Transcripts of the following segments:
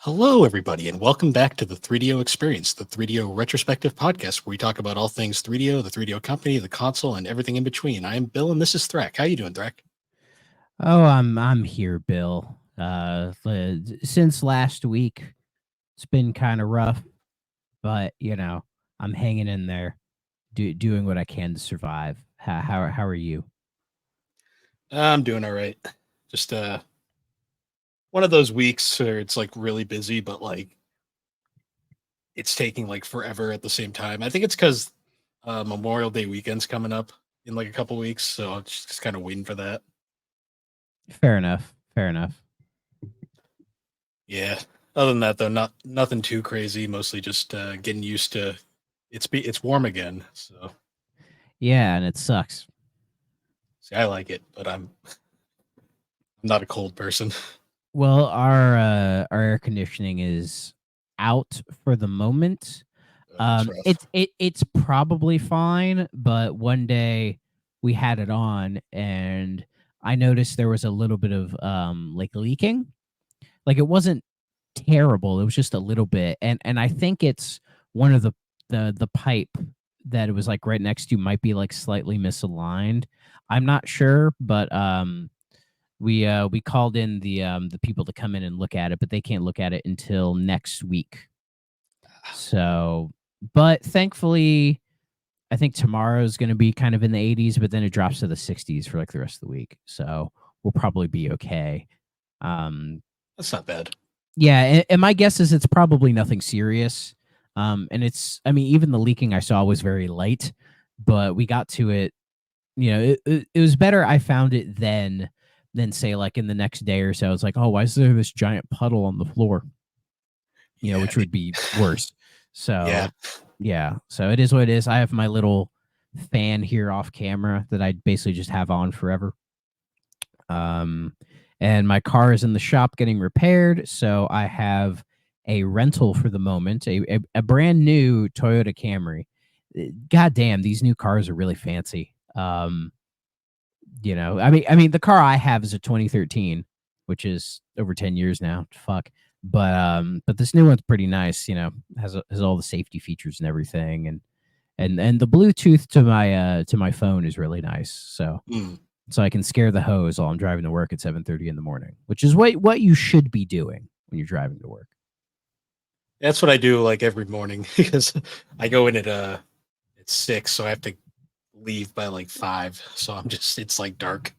Hello, everybody, and welcome back to the 3DO Experience, the 3DO retrospective podcast where we talk about all things 3DO, the 3DO company, the console, and everything in between. I am Bill, and this is Threk. How you doing, Threk? Oh, I'm here, Bill. Since last week, it's been kind of rough, but I'm hanging in there, doing what I can to survive. How are you? I'm doing all right. Just one of those weeks where it's like really busy, but like it's taking like forever at the same time. I think it's because Memorial Day weekend's coming up in like a couple weeks, so I'm just kind of waiting for that. Fair enough. Fair enough. Yeah. Other than that, though, nothing too crazy. Mostly just getting used to it's warm again. So Yeah, and it sucks. see, I like it, but I'm not a cold person. Well, our air conditioning is out for the moment. That's rough. It's probably fine, but one day we had it on and I noticed there was a little bit of like leaking. Like it wasn't terrible, it was just a little bit. And I think it's one of the pipe that it was like right next to might be like slightly misaligned. I'm not sure, but we called in the people to come in and look at it, but they can't look at it until next week. So, but thankfully, I think tomorrow's going to be kind of in the 80s, but then it drops to the 60s for like the rest of the week. So we'll probably be okay. That's not bad. Yeah, and my guess is it's probably nothing serious. And I mean, even the leaking I saw was very light, but we got to it. It was better. I found it then than say like in the next day or so. It's like, oh, why is there this giant puddle on the floor? Yeah, Which would be worse. yeah. So yeah, so it is what it is. I have my little fan here off camera that I basically just have on forever. Um, and my car is in the shop getting repaired, so I have a rental for the moment, a brand new Toyota Camry. God damn, these new cars are really fancy. I mean, the car I have is a 2013, which is over 10 years now. Fuck. But this new one's pretty nice. Has all the safety features and everything, and the Bluetooth to my phone is really nice. Mm. So I can scare the hose while I'm driving to work at 7:30 in the morning, which is what you should be doing when you're driving to work. That's what I do like every morning because I go in at 6, so I have to leave by like 5. So it's like dark.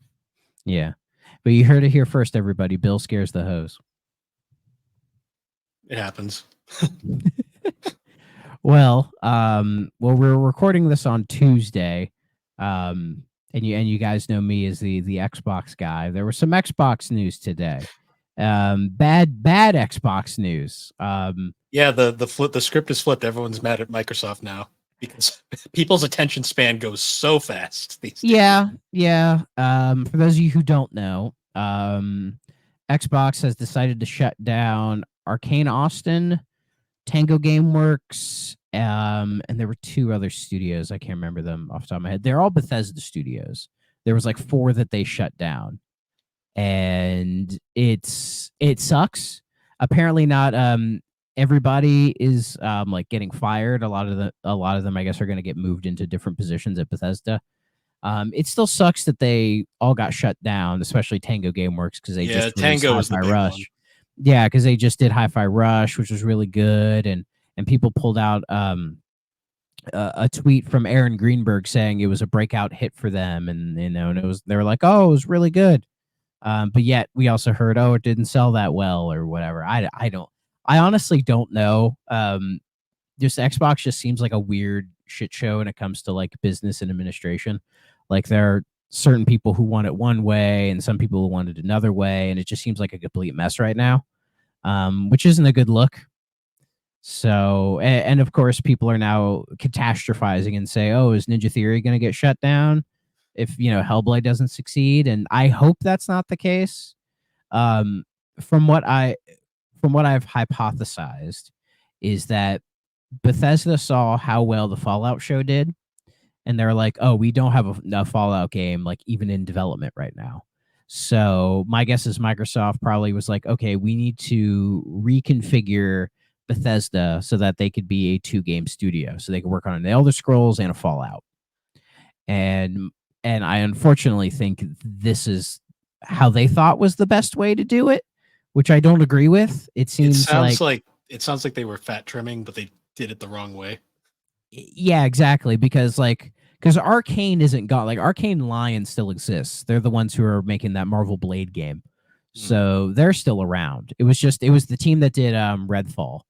Yeah, but you heard it here first, everybody. Bill scares the hose. It happens. Well, we're recording this on Tuesday, and you guys know me as the Xbox guy. There was some Xbox news today. Bad Xbox news. Yeah, the script is flipped. Everyone's mad at Microsoft now because people's attention span goes so fast these days. Yeah. For those of you who don't know, Xbox has decided to shut down Arcane Austin, Tango Gameworks, and there were two other studios. I can't remember them off the top of my head. They're all Bethesda studios. There was like four that they shut down, and it sucks. Apparently, not everybody is like getting fired. A lot of them, I guess, are going to get moved into different positions at Bethesda. It still sucks that they all got shut down, especially Tango Gameworks because they Yeah, just released Tango is the Hi-Fi big one. Rush. Yeah, because they just did Hi-Fi Rush, which was really good, and people pulled out a tweet from Aaron Greenberg saying it was a breakout hit for them, and and they were like, oh, it was really good. But yet we also heard, oh, it didn't sell that well or whatever. I honestly don't know. Just Xbox just seems like a weird shit show when it comes to like business and administration. Like there are certain people who want it one way and some people who want it another way, and it just seems like a complete mess right now, which isn't a good look. So, and of course, people are now catastrophizing and say, "Oh, is Ninja Theory going to get shut down if Hellblade doesn't succeed?" And I hope that's not the case. Um, from what I from what I've hypothesized is that Bethesda saw how well the Fallout show did, and they're like, "Oh, we don't have a Fallout game like even in development right now." So my guess is Microsoft probably was like, okay, we need to reconfigure Bethesda so that they could be a 2-game studio, so they could work on an Elder Scrolls and a Fallout. And I unfortunately think this is how they thought was the best way to do it, which I don't agree with. It It seems sounds like they were fat trimming, but they did it the wrong way. yeah, exactly, because Arcane isn't gone. Like Arcane Lion still exists. They're the ones who are making that Marvel Blade game. So they're still around. It was the team that did Redfall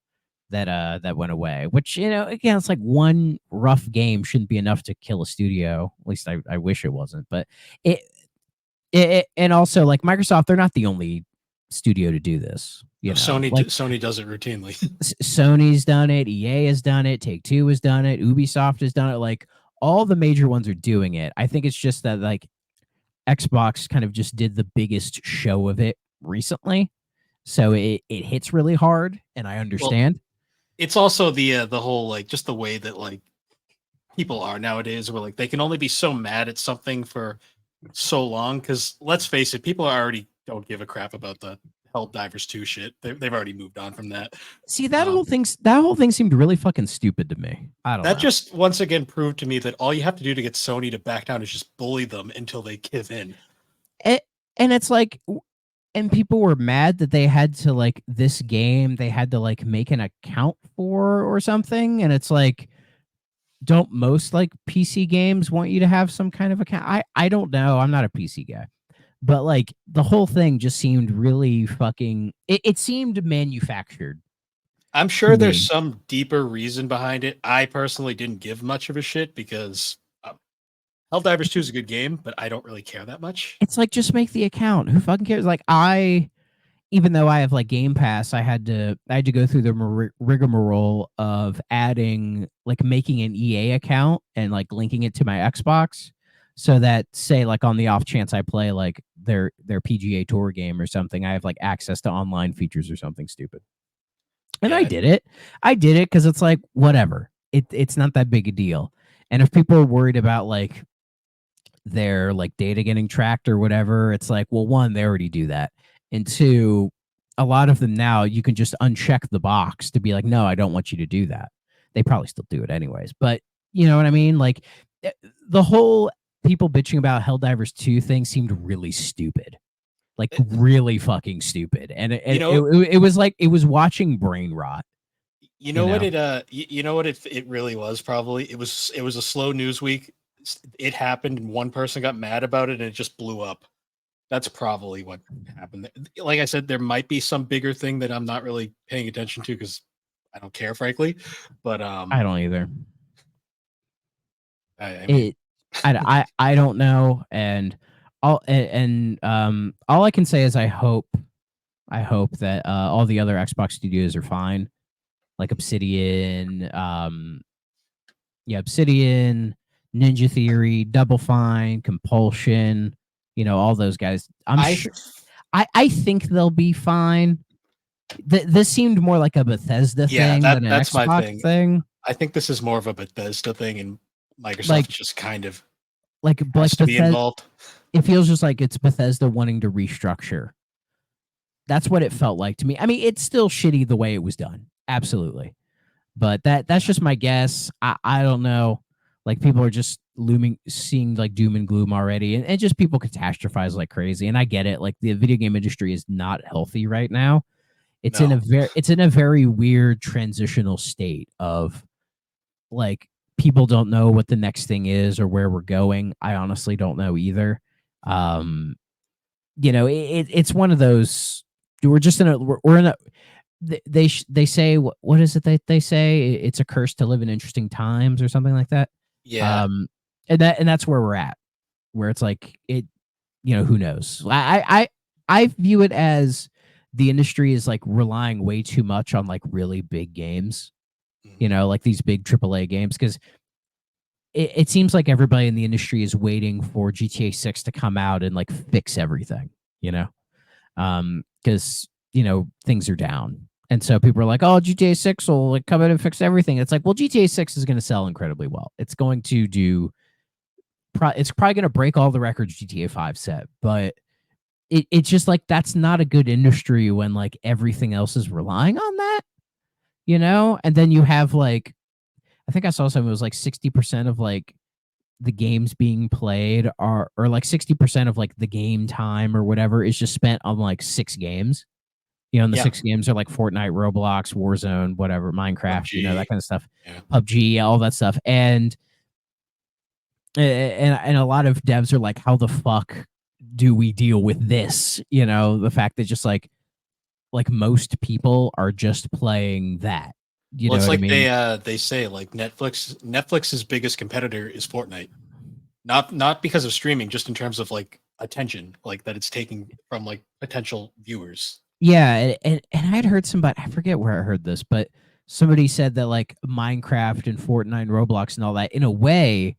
that went away, which, again, it's like one rough game shouldn't be enough to kill a studio. At least I wish it wasn't. But it and also, like, Microsoft, they're not the only studio to do this. Sony does it routinely. Sony's done it, EA has done it, Take-Two has done it, Ubisoft has done it. Like, all the major ones are doing it. I think it's just that, like, Xbox kind of just did the biggest show of it recently, so it hits really hard, and I understand. Well, it's also the whole, like, just the way that, like, people are nowadays, where, like, they can only be so mad at something for so long, because let's face it, people already don't give a crap about the Helldivers 2 shit. They've already moved on from that. See, that whole thing seemed really fucking stupid to me. I don't know. That just once again proved to me that all you have to do to get Sony to back down is just bully them until they give in. And it's like, and people were mad that they had to, like, this game they had to, like, make an account for or something, and it's like, don't most, like, PC games want you to have some kind of account? I don't know. I'm not a PC guy. But, like, the whole thing just seemed really fucking it seemed manufactured. I'm sure there's some deeper reason behind it. I personally didn't give much of a shit because Helldivers 2 is a good game, but I don't really care that much. It's like, just make the account. Who fucking cares? Like, even though I have, like, Game Pass, I had to go through the rigmarole of adding, like, making an EA account and, like, linking it to my Xbox, so that, say, like, on the off chance I play, like, their PGA Tour game or something, I have, like, access to online features or something stupid. And yeah. I did it because it's like, whatever. It's not that big a deal. And if people are worried about, like, their, like, data getting tracked or whatever, it's like, well, one, they already do that. And two, a lot of them now, you can just uncheck the box to be like, no, I don't want you to do that. They probably still do it anyways. But you know what I mean? Like, the whole people bitching about Helldivers 2 thing seemed really stupid. Like, really fucking stupid. And it was like, it was watching brain rot. You know what it really was? Probably it was a slow news week. It happened and one person got mad about it and it just blew up. That's probably what happened. Like I said, there might be some bigger thing that I'm not really paying attention to because I don't care, frankly. But I don't either. I don't know, and all I can say is I hope that all the other Xbox studios are fine, like Obsidian, Obsidian, Ninja Theory, Double Fine, Compulsion, all those guys. I think they'll be fine. This seemed more like a Bethesda thing than an Xbox thing. I think this is more of a Bethesda thing, and Microsoft just kind of has to be involved. It feels just like it's Bethesda wanting to restructure. That's what it felt like to me. I mean, it's still shitty the way it was done, absolutely, but that's just my guess. I don't know. Like, people are just seeing like doom and gloom already, and just people catastrophize like crazy. And I get it. Like, the video game industry is not healthy right now. It's in a very weird transitional state of, like, people don't know what the next thing is or where we're going. I honestly don't know either. It's one of those. We're in a. They say, what is it that they say? It's a curse to live in interesting times or something like that. Yeah. And that's where we're at, where it's like, who knows? I view it as the industry is, like, relying way too much on, like, really big games, like these big AAA games, because it seems like everybody in the industry is waiting for GTA 6 to come out and, like, fix everything, because things are down. And so people are like, oh, GTA 6 will, like, come in and fix everything. It's like, well, GTA 6 is going to sell incredibly well. It's going to do, it's probably going to break all the records GTA 5 set, but it's just like that's not a good industry when like everything else is relying on that, you know? And then you have like I think I saw something, it was like 60% of like the games being played are or like 60% of like the game time or whatever is just spent on like 6 games. You know, and the Yeah. 6 games are like Fortnite, Roblox, Warzone, whatever, Minecraft, you know, that PUBG. kind of stuff. Yeah. PUBG, all that stuff. And a lot of devs are like, how the fuck do we deal with this? You know, the fact that just like most people are just playing that. You Well, know it's what I like mean? they say like Netflix's biggest competitor is Fortnite. Not because of streaming, just in terms of like attention, like that it's taking from like potential viewers. Yeah, and I had heard somebody, I forget where I heard this, but somebody said that like Minecraft and Fortnite and Roblox and all that, in a way,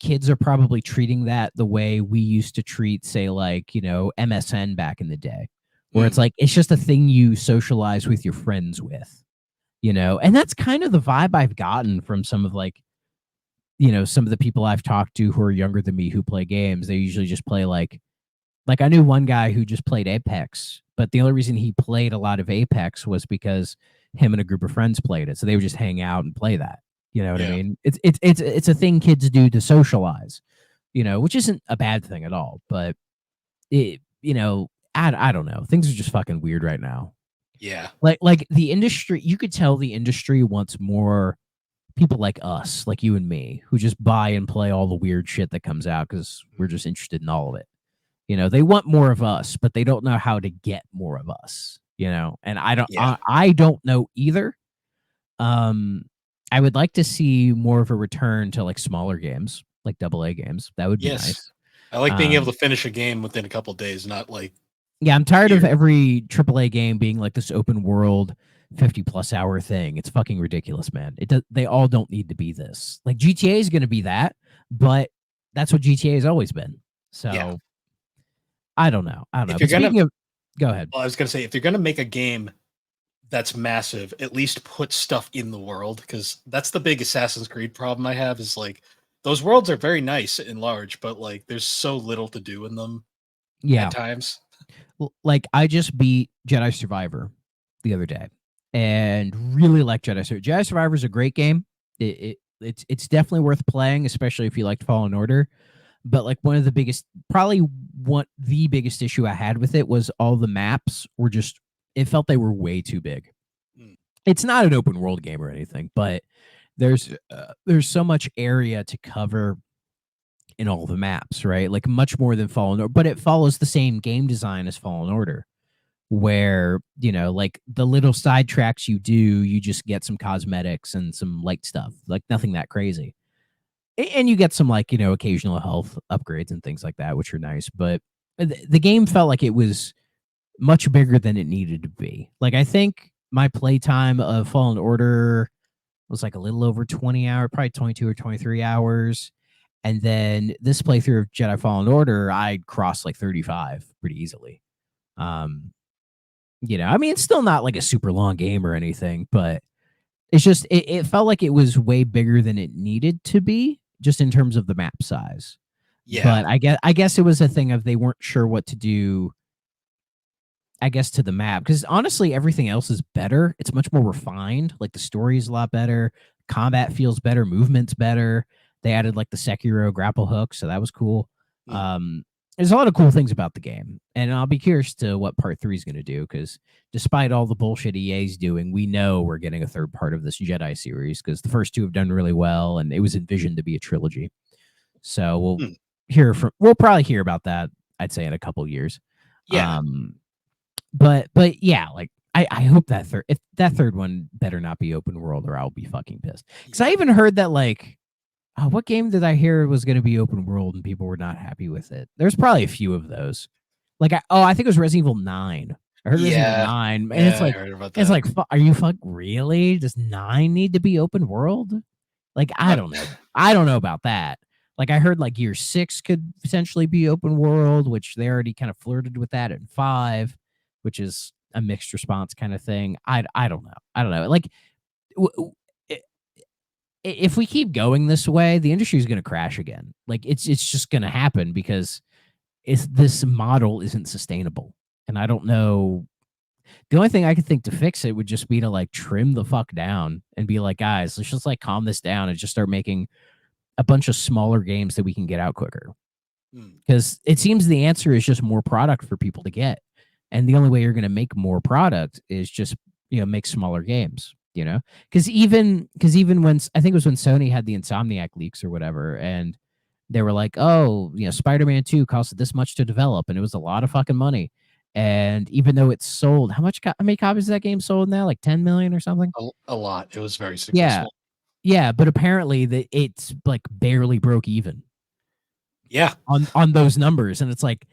kids are probably treating that the way we used to treat, say, like, you know, MSN back in the day, where it's Mm, like it's just a thing you socialize with your friends with, you know? And that's kind of the vibe I've gotten from some of like, you know, some of the people I've talked to who are younger than me who play games. They usually just play like I knew one guy who just played Apex, but the only reason he played a lot of Apex was because him and a group of friends played it. So they would just hang out and play that. You know what I yeah. mean? It's a thing kids do to socialize, you know, which isn't a bad thing at all. But it, you know, I don't know. Things are just fucking weird right now. Yeah. Like the industry, you could tell the industry wants more people like us, like you and me, who just buy and play all the weird shit that comes out because we're just interested in all of it. You know, they want more of us, but they don't know how to get more of us, you know. And Yeah. I don't know either. Um I would like to see more of a return to like smaller games, like double A games. That would be Yes. nice. I like being able Um to finish a game within a couple days, not like yeah, I'm tired of years. every AAA game being like this open world 50 plus hour thing. It's fucking ridiculous, man. It does they all don't need to be this. Like GTA is going to be that, but that's what GTA has always been. Yeah. So, I don't know. I don't know. If you're But gonna speaking of go ahead. well, I was gonna say if you're gonna make a game that's massive, at least put stuff in the world, because that's the big Assassin's Creed problem I have is like those worlds are very nice and large, but like there's so little to do in them at Yeah. times. Like I just beat Jedi Survivor the other day and really like Jedi Survivor. Jedi Survivor is a great game. It's definitely worth playing, especially if you liked Fallen Order. But like one of the biggest, probably what the biggest issue I had with it was all the maps were just, it felt they were way too big. Mm, It's not an open world game or anything, but there's so much area to cover in all the maps, right? Like much more than Fallen Order, but it follows the same game design as Fallen Order, where, you know, like the little side tracks you do, you just get some cosmetics and some light stuff, like nothing that crazy. And you get some like, you know, occasional health upgrades and things like that, which are nice. But the game felt like it was much bigger than it needed to be. Like I think my playtime of Fallen Order was like a little over 20 hours, probably 22 or 23 hours. And then this playthrough of Jedi Fallen Order, I crossed like 35 pretty easily. Um, you know, I mean, it's still not like a super long game or anything, but it's just it felt like it was way bigger than it needed to be, just in terms of the map size. yeah. But I guess it was a thing of they weren't sure what to do. I guess to the map because honestly, everything else is better. It's much more refined. Like the story is a lot better. Combat feels better. Movement's better. They added like the Sekiro grapple hook, so that was cool. Mm, There's a lot of cool things about the game, and I'll be curious to what part 3 is going to do because despite all the bullshit EA's doing, we know we're getting a third part of this Jedi series because the first two have done really well, and it was envisioned to be a trilogy. So mm, we'll probably hear about that. I'd say in a couple years. yeah. Um, but yeah, like I hope that if that third one better not be open world or I'll be fucking pissed. Because I Yeah. even heard that like what game did I hear was going to be open world and people were not happy with it? There's probably a few of those. Like I think it was Resident Evil 9. I heard Resident Evil Yeah. 9 and Yeah, I heard about it's that. like are you really? Does 9 need to be open world? Like I Uh, don't know. I don't know about that. Like I heard like Gear 6 could potentially be open world, which they already kind of flirted with that in 5, which is a mixed response kind of thing. I don't know. I don't know. Like w- w- i- if we keep going this way, the industry is going to crash again. Like it's just going to happen because this model isn't sustainable, and I don't know. The only thing I could think to fix it would just be to like trim the fuck down and be like, guys, let's just like calm this down and just start making a bunch of smaller games that we can get out quicker. Hmm. Because it seems the answer is just more product for people to get, and the only way you're going to make more product is just make smaller games. Because even when I think it was when Sony had the Insomniac leaks or whatever, and they were like, oh, Spider-Man 2 costed this much to develop, and it was a lot of fucking money. And even though it's sold, how many copies of that game sold now? Like 10 million or something? A lot. It was very Yeah. successful. Yeah, but apparently it's like barely broke even Yeah. on those numbers. And it's like,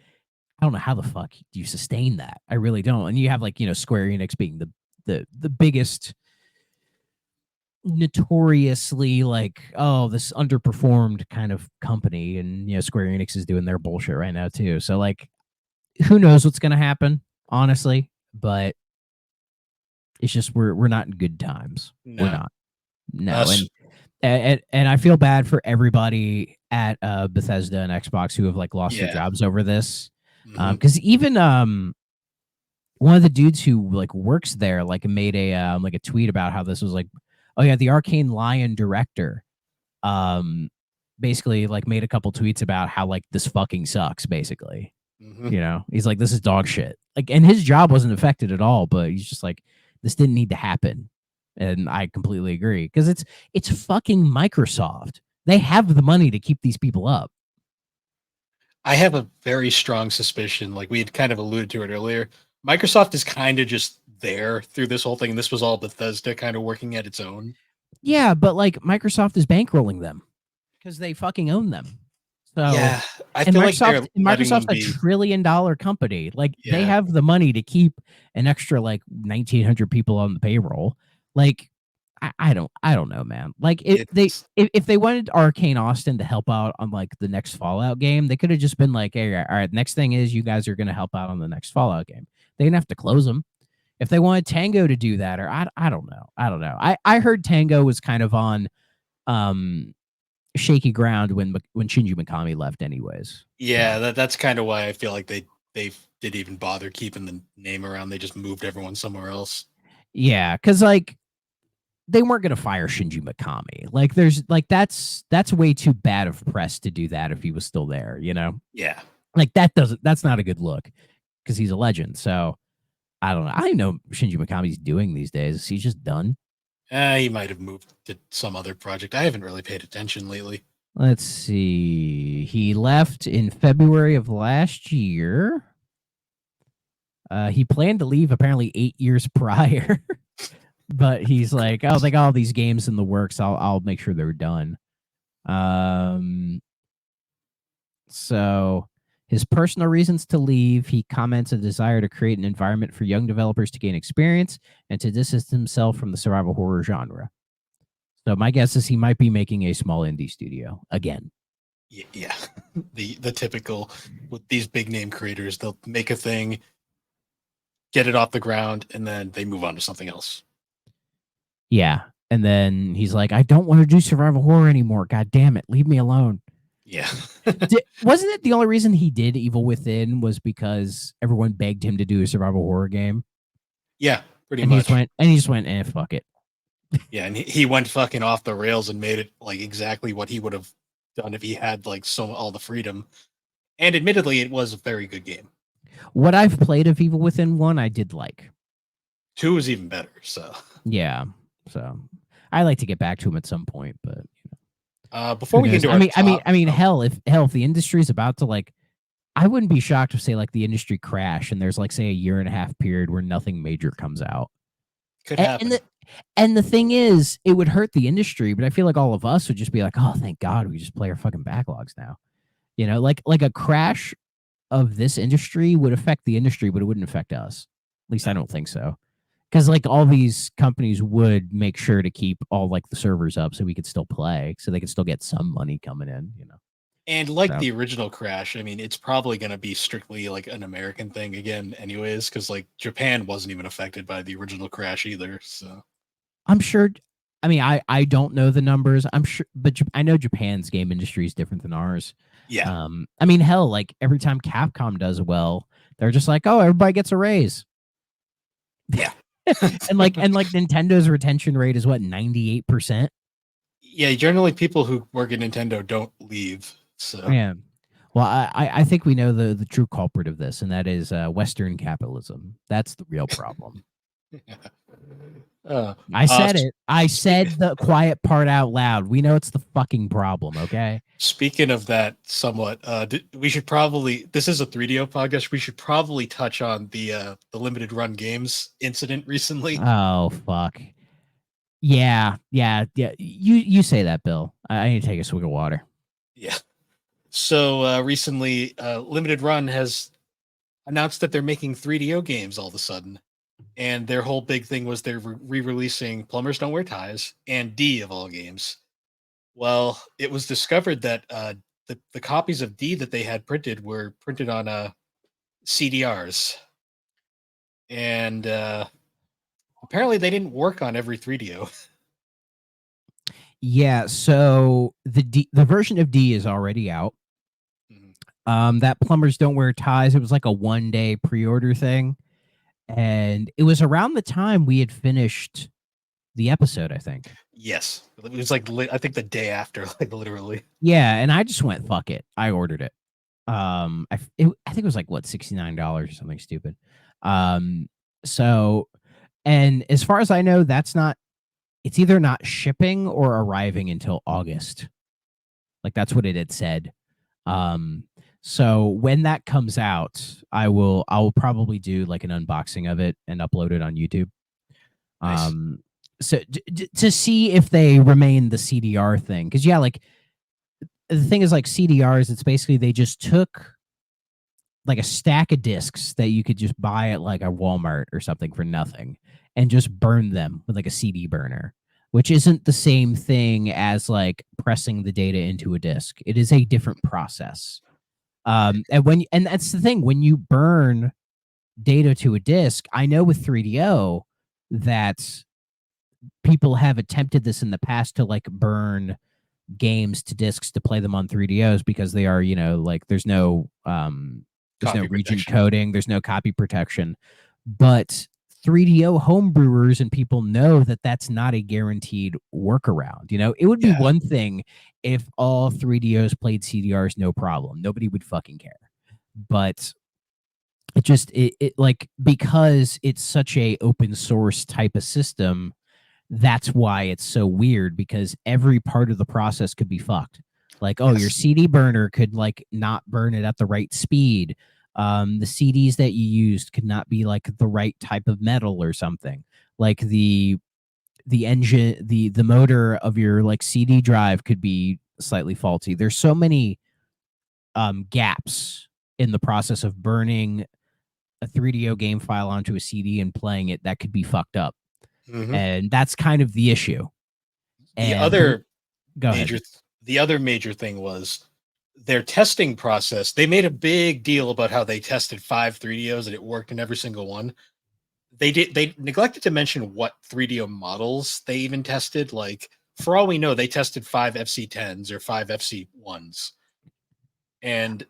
I don't know how the fuck do you sustain that. I really don't. And you have like, Square Enix being the biggest, notoriously like, oh, this underperformed kind of company, and Square Enix is doing their bullshit right now too. So like, who knows what's gonna happen, honestly, but it's just we're not in good times. No. We're not. No, Us. and I feel bad for everybody at Bethesda and Xbox who have like lost their Yeah. jobs over this. Mhm. Because even one of the dudes who like works there like made a like a tweet about how this was like, oh yeah, the Arcane Lion director basically like made a couple tweets about how like this fucking sucks, basically. Mhm. He's like, this is dog shit. Like, and his job wasn't affected at all, but he's just like, this didn't need to happen. And I completely agree, because it's fucking Microsoft. They have the money to keep these people up. I have a very strong suspicion, like we had kind of alluded to it earlier. Microsoft is kind of just there through this whole thing, and this was all Bethesda kind of working at its own. Yeah, but like Microsoft is bankrolling them because they fucking own them. So Yeah, I and feel like they're letting Microsoft's them a be. $1 trillion company. Like they Yeah, have the money to keep an extra like 1,900 people on the payroll. Like I don't know, man. Like it's if they wanted Arcane Austin to help out on like the next Fallout game, they could have just been like, hey, all right, next thing is you guys are going to help out on the next Fallout game. They didn't have to close them. If they wanted Tango to do that, or I don't know. I don't know. I heard Tango was kind of on um shaky ground when Shinji Mikami left anyways. yeah. So That's kind of why I feel like they didn't even bother keeping the name around. They just moved everyone somewhere else. yeah, because like they weren't gonna fire Shinji Mikami. Like there's like that's way too bad of press to do that if he was still there, Yeah, Like that's not a good look because he's a legend. So I don't know. I don't know Shinji Mikami's doing these days. He's just done. he might have moved to some other project. I haven't really paid attention lately. Let's see. He left in February of last year. He planned to leave apparently 8 years prior, but he's like, "Oh, they got all these games in the works. I'll make sure they're done." So his personal reasons to leave, he comments a desire to create an environment for young developers to gain experience and to distance himself from the survival horror genre. So my guess is he might be making a small indie studio again. Yeah, the typical with these big name creators, they'll make a thing, get it off the ground, and then they move on to something else. Yeah. And then he's like, I don't want to do survival horror anymore. God damn it. Leave me alone. Yeah. Wasn't it the only reason he did Evil Within was because everyone begged him to do a survival horror game? Yeah, pretty And much. he just went, fuck it. Yeah, and he went fucking off the rails and made it like exactly what he would have done if he had like all the freedom. And admittedly, it was a very good game. What I've played of Evil Within 1, I did like. 2 was even better. So yeah, so I like to get back to him at some point, but before we get into our I mean, hell, if the industry's about to like, I wouldn't be shocked if say like the industry crash and there's like say a 1.5 year period where nothing major comes out. could happen. And the thing is, it would hurt the industry, but I feel like all of us would just be like, oh, thank God we just play our fucking backlogs now. Like a crash of this industry would affect the industry, but it wouldn't affect us. At least I don't think so. Because like all these companies would make sure to keep all like the servers up so we could still play, so they could still get some money coming in, And like the original crash, I mean, it's probably going to be strictly like an American thing again, anyways, because like Japan wasn't even affected by the original crash either. So I'm sure. I mean, I don't know the numbers. I'm sure, but I know Japan's game industry is different than ours. Yeah. I mean, hell, like every time Capcom does well, they're just like, oh, everybody gets a raise. Yeah. and Nintendo's retention rate is what, 98%? Yeah, generally people who work at Nintendo don't leave. So Yeah. Well, I think we know the true culprit of this, and that is Western capitalism. That's the real problem. uh, I said s- it. I spe- said the quiet part out loud. We know it's the fucking problem, okay? speaking of that somewhat, we should probably, this is a 3DO podcast, we should probably touch on the limited run games incident recently. Oh fuck. Yeah. You say that, Bill. I need to take a swig of water. Yeah. So recently, Limited Run has announced that they're making 3DO games all of a sudden. And their whole big thing was they're re-releasing Plumbers Don't Wear Ties and D of all games. Well, it was discovered that the copies of D that they had printed were printed on CDRs. And apparently they didn't work on every 3DO. Yeah, so the version of D is already out. That Plumbers Don't Wear Ties, it was like a 1-day pre-order thing. And it was around the time we had finished the episode, I think. Yes. It was like, I think the day after, like literally. Yeah, and I just went, fuck it. I ordered it. I think it was like what, $69 or something stupid. So, and as far as I know, it's either not shipping or arriving until August. Like that's what it had said. So when that comes out, I'll probably do like an unboxing of it and upload it on YouTube. Nice. So to see if they remain the CDR thing, because yeah, like the thing is like CDRs, it's basically they just took like a stack of discs that you could just buy at like a Walmart or something for nothing and just burn them with like a CD burner, which isn't the same thing as like pressing the data into a disc. It is a different process. And that's the thing, when you burn data to a disc, I know with 3DO that people have attempted this in the past to like burn games to discs to play them on 3DOs because they are, like there's no Copy region protection. coding, there's no copy protection. But 3DO homebrewers and people know that that's not a guaranteed workaround. It would be Yeah. one thing if all 3DOs played CDRs no problem. Nobody would fucking care. But it like, because it's such a open source type of system, that's why it's so weird, because every part of the process could be fucked. Like, oh, your Yes. CD burner could like not burn it at the right speed. The CDs that you used could not be like the right type of metal or something. Like the engine, the motor of your like CD drive could be slightly faulty. There's so many gaps in the process of burning a 3DO game file onto a CD and playing it that could be fucked up. Mhm. And that's kind of the issue. The And other go ahead. the other major thing was their testing process. They made a big deal about how they tested 5 3DOs and it worked in every single one. They neglected to mention what 3DO models they even tested. Like, for all we know, they tested 5 FC10s or 5 FC1s. And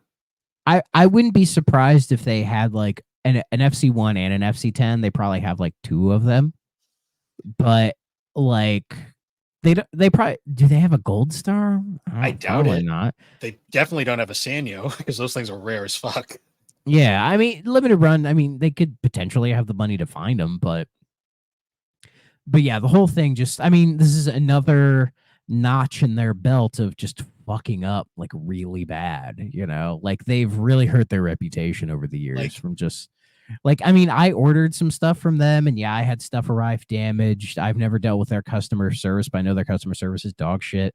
I wouldn't be surprised if they had like an FC1 and an FC10. They probably have like 2 of them. But like they probably, do they have a gold star? I doubt Probably it. not. They definitely don't have a Sanyo because those things are rare as fuck. Yeah, I mean, limited run, I mean, they could potentially have the money to find them, but yeah, the whole thing just, I mean, this is another notch in their belt of just fucking up like really bad, like they've really hurt their reputation over the years Like, from just like, I mean, I ordered some stuff from them and yeah, I had stuff arrive damaged. I've never dealt with their customer service, but I know their customer service is dog shit.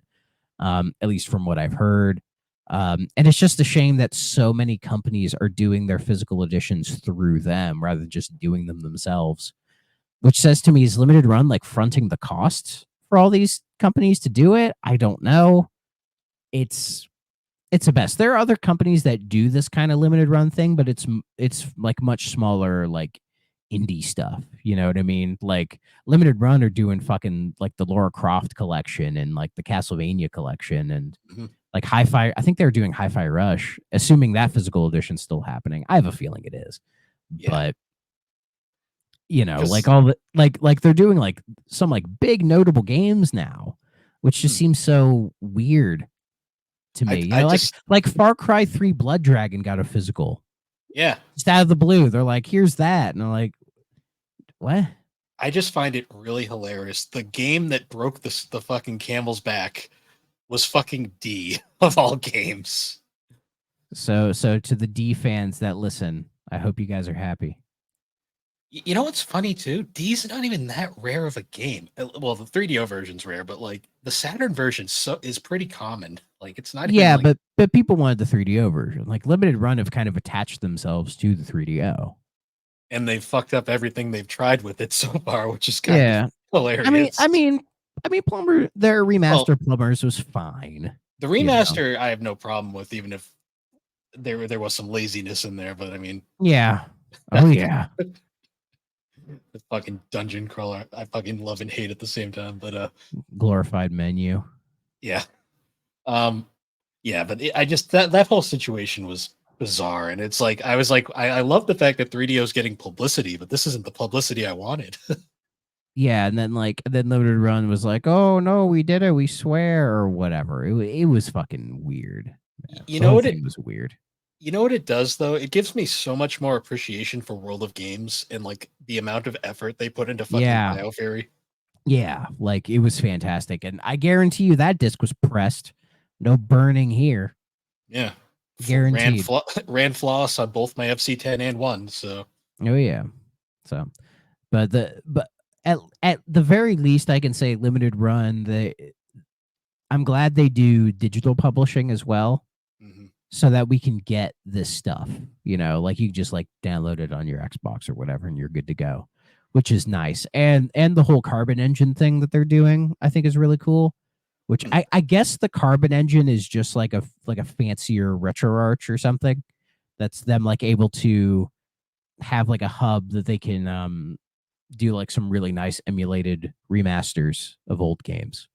At least from what I've heard. And it's just a shame that so many companies are doing their physical editions through them rather than just doing them themselves, which says to me, is limited run like fronting the costs for all these companies to do it? I don't know. It's a best. There are other companies that do this kind of limited run thing, but it's like much smaller, like indie stuff. You know what I mean? Like Limited Run are doing fucking like the Laura Croft collection and like the Castlevania collection and Mhm. like Hi-Fi. I think they're doing Hi-Fi Rush, assuming that physical edition's still happening. I have a feeling it is, Yeah, but you know, like because all the like they're doing like some like big notable games now, which just seems so weird to me. You I know, just like Far Cry 3 Blood Dragon got a physical. yeah, Just out of the blue. They're like, here's that. And I'm like, what? I just find it really hilarious. The game that broke the fucking camel's back was fucking D of all games. So to the D fans that listen, I hope you guys are happy. You know what's funny too? D's not even that rare of a game. Well, the 3DO version's rare, but like the Saturn version is pretty common. Like it's not even Yeah, like but people wanted the 3DO version. Like Limited Run have kind of attached themselves to the 3DO. and they've fucked up everything they've tried with it so far, which is kind of Yeah. I mean, hilarious. I mean, I mean, Plumber, their Well, remaster Plumbers was fine. the You know. remaster I have no problem with, even if there was some laziness in there. But I mean, Yeah. Oh yeah. the fucking dungeon crawler, I fucking love and hate at the same time. But Glorified menu. yeah, um, yeah. But I just that whole situation was bizarre, and it's like I was like I love the fact that 3DO is getting publicity, but this isn't the publicity I wanted. Yeah, and then Limited Run was like, "Oh no, we did it, we swear," or whatever. It was fucking weird. Man. You The know whole what thing was weird. You know what it does though? It gives me so much more appreciation for World of Games and like the amount of effort they put into fucking Yeah, BioFury. yeah, like it was fantastic, and I guarantee you that disc was pressed. No burning here, Yeah. guaranteed. Ran floss on both my FC10 and 1, so Oh yeah. So, but at the very least, I can say Limited Run. I'm glad they do digital publishing as well, mhm. so that we can get this stuff. You know, like you just like download it on your Xbox or whatever, and you're good to go, which is nice. And the whole Carbon Engine thing that they're doing, I think, is really cool. Which Hmm. I guess the Carbon Engine is just like a fancier RetroArch or something. That's them like able to have like a hub that they can do like some really nice emulated remasters of old games,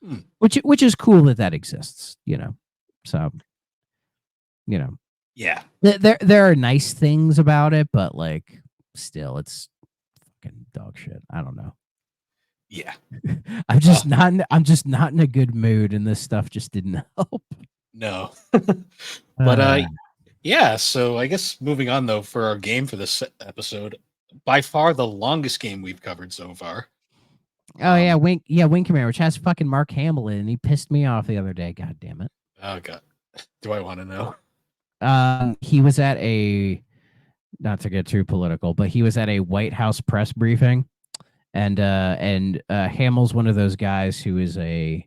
Hmm. which is cool that exists. You know, so you know Yeah. there are nice things about it, but like still, it's fucking dog shit. I don't know. Yeah. I'm just not in a good mood, and this stuff just didn't help. No. But Uh, yeah, so I guess moving on though for our game for this episode, by far the longest game we've covered so far. oh yeah, Um Wing Commander, which has fucking Mark Hamill in, and he pissed me off the other day. God damn it. oh god. Do I want to know? He was at a, not to get too political, but he was at a White House press briefing, and Hamill's one of those guys who is a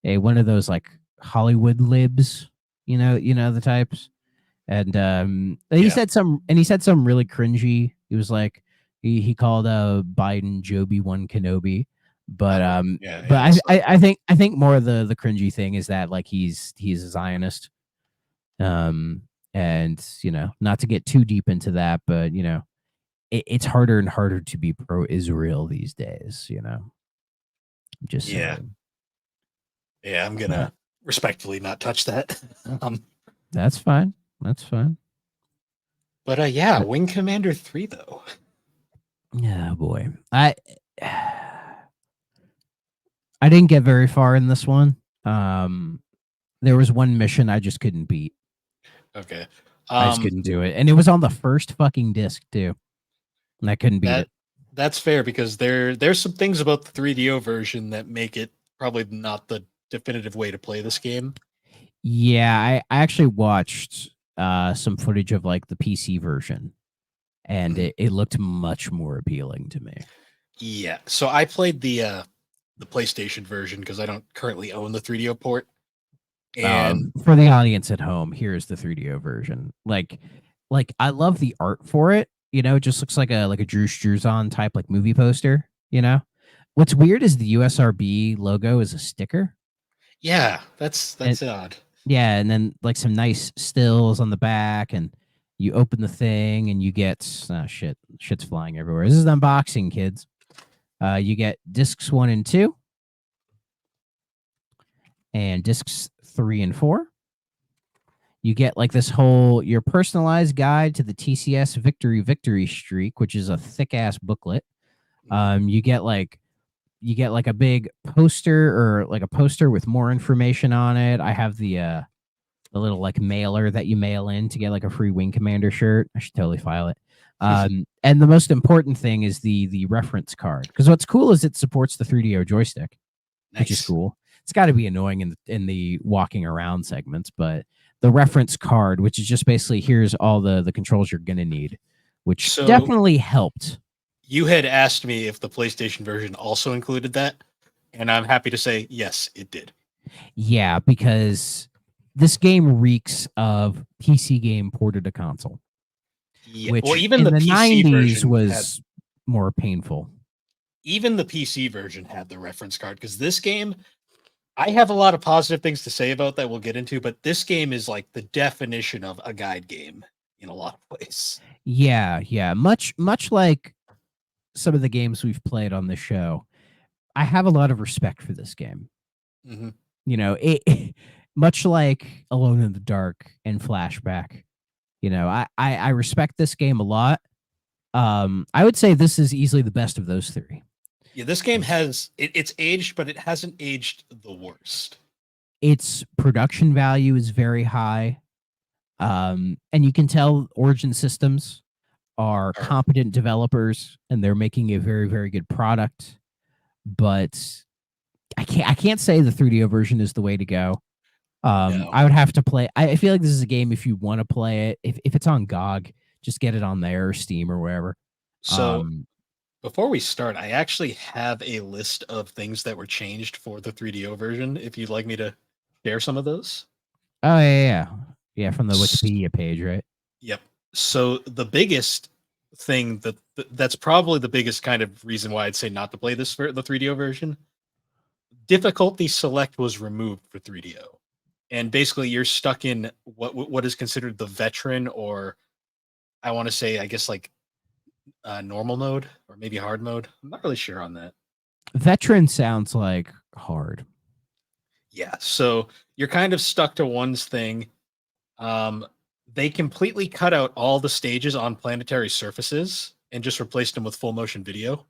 one of those like Hollywood libs, you know the types. And he Yeah. said some really cringy. He was like he called Biden Joby One Kenobi, but Yeah, but yeah. So, I think more of the cringy thing is that like he's a Zionist. And you know, not to get too deep into that, but you know, it's harder and harder to be pro-Israel these days. You know, just yeah. saying. Yeah, I'm Uh, gonna respectfully not touch that. um that's fine. That's fine. but yeah, Wing Commander 3 though. Yeah, boy. I didn't get very far in this one. There was one mission I just couldn't beat. Okay. I just couldn't do it, and it was on the first fucking disc too, and I couldn't beat that it. that's fair because there's some things about the 3DO version that make it probably not the definitive way to play this game. Yeah, I actually watched some footage of like the PC version, and it looked much more appealing to me. Yeah. So I played the PlayStation version because I don't currently own the 3DO port. And For the audience at home, here's the 3DO version. Like I love the art for it. You know, it just looks like a Drew Struzan type like movie poster. You know, what's weird is the USRB logo is a sticker. yeah, that's And odd. yeah, and then like some nice stills on the back, and You open the thing and you get shit's flying everywhere. This is the unboxing, kids. You get discs 1 and 2, and discs 3 and 4. You get like this whole your personalized guide to the TCS victory streak, which is a thick ass booklet. You get like a big poster or like a poster with more information on it. I have the little like mailer that you mail in to get like a free Wing Commander shirt. I should totally file it. And the most important thing is the reference card, because what's cool is it supports the 3DO joystick, which is cool. It's got to be annoying in the walking around segments, but the reference card, which is just basically here's all the controls you're gonna need, which definitely helped. You had asked me if the PlayStation version also included that, and I'm happy to say yes, it did. Yeah, because this game reeks of PC game ported to console. Yeah. Which well, even in the PC 90s version was more painful. Even the PC version had the reference card, because this game, I have a lot of positive things to say about that we'll get into, but this game is like the definition of a guide game in a lot of ways. Yeah. Much like some of the games we've played on the show, I have a lot of respect for this game. Mm-hmm. You know, it much like Alone in the Dark and Flashback. You know, I respect this game a lot. I would say this is easily the best of those three. Yeah, this game has it's aged, but it hasn't aged the worst. Its production value is very high. And you can tell Origin Systems are competent developers and they're making a very, very good product. But I can't say the 3DO version is the way to go. No. I would have to play. I feel like this is a game, if you want to play it, if it's on GOG, just get it on there or Steam or wherever. So before we start, I actually have a list of things that were changed for the 3DO version, if you'd like me to share some of those. Oh, yeah, from the Wikipedia page, right? Yep. So the biggest thing that's probably the biggest kind of reason why I'd say not to play this for the 3DO version, difficulty select was removed for 3DO. And basically you're stuck in what is considered the veteran, or I want to say, I guess, like normal mode or maybe hard mode. I'm not really sure on that. Veteran sounds like hard. Yeah, so you're kind of stuck to one's thing. They completely cut out all the stages on planetary surfaces and just replaced them with full motion video.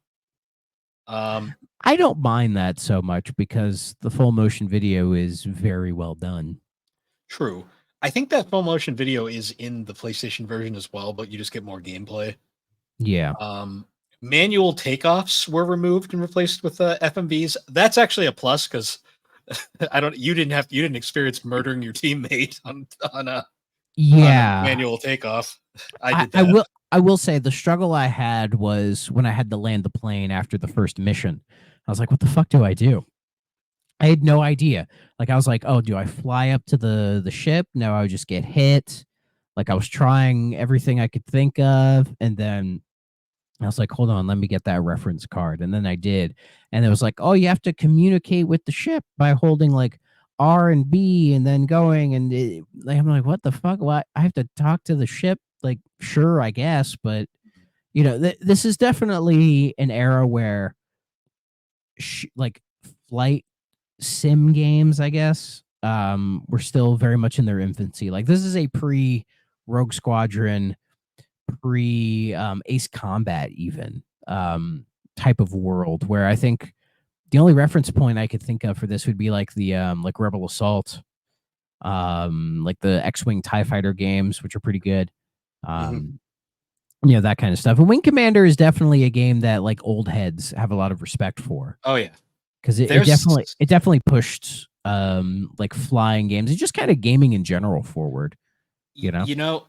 I don't mind that so much because the full motion video is very well done. True. I think that full motion video is in the PlayStation version as well, but you just get more gameplay. Yeah. Manual takeoffs were removed and replaced with FMVs. That's actually a plus, because you didn't experience murdering your teammate on a manual takeoff. I did that. I will say the struggle I had was when I had to land the plane after the first mission. I was like, what the fuck do I do? I had no idea. Like, I was like, oh, do I fly up to the ship? No, I would just get hit. Like, I was trying everything I could think of. And then I was like, hold on, let me get that reference card. And then I did. And it was like, oh, you have to communicate with the ship by holding like R and B and then going. And I'm like, what the fuck? What? I have to talk to the ship? Like, sure, I guess. But, you know, this is definitely an era where like flight sim games, I guess, were still very much in their infancy. Like, this is a pre Rogue Squadron, pre Ace Combat even type of world, where I think the only reference point I could think of for this would be like the like Rebel Assault, like the X-Wing TIE Fighter games, which are pretty good. You know, that kind of stuff. And Wing Commander is definitely a game that like old heads have a lot of respect for. Oh yeah, because it definitely pushed like flying games and just kind of gaming in general forward. You know,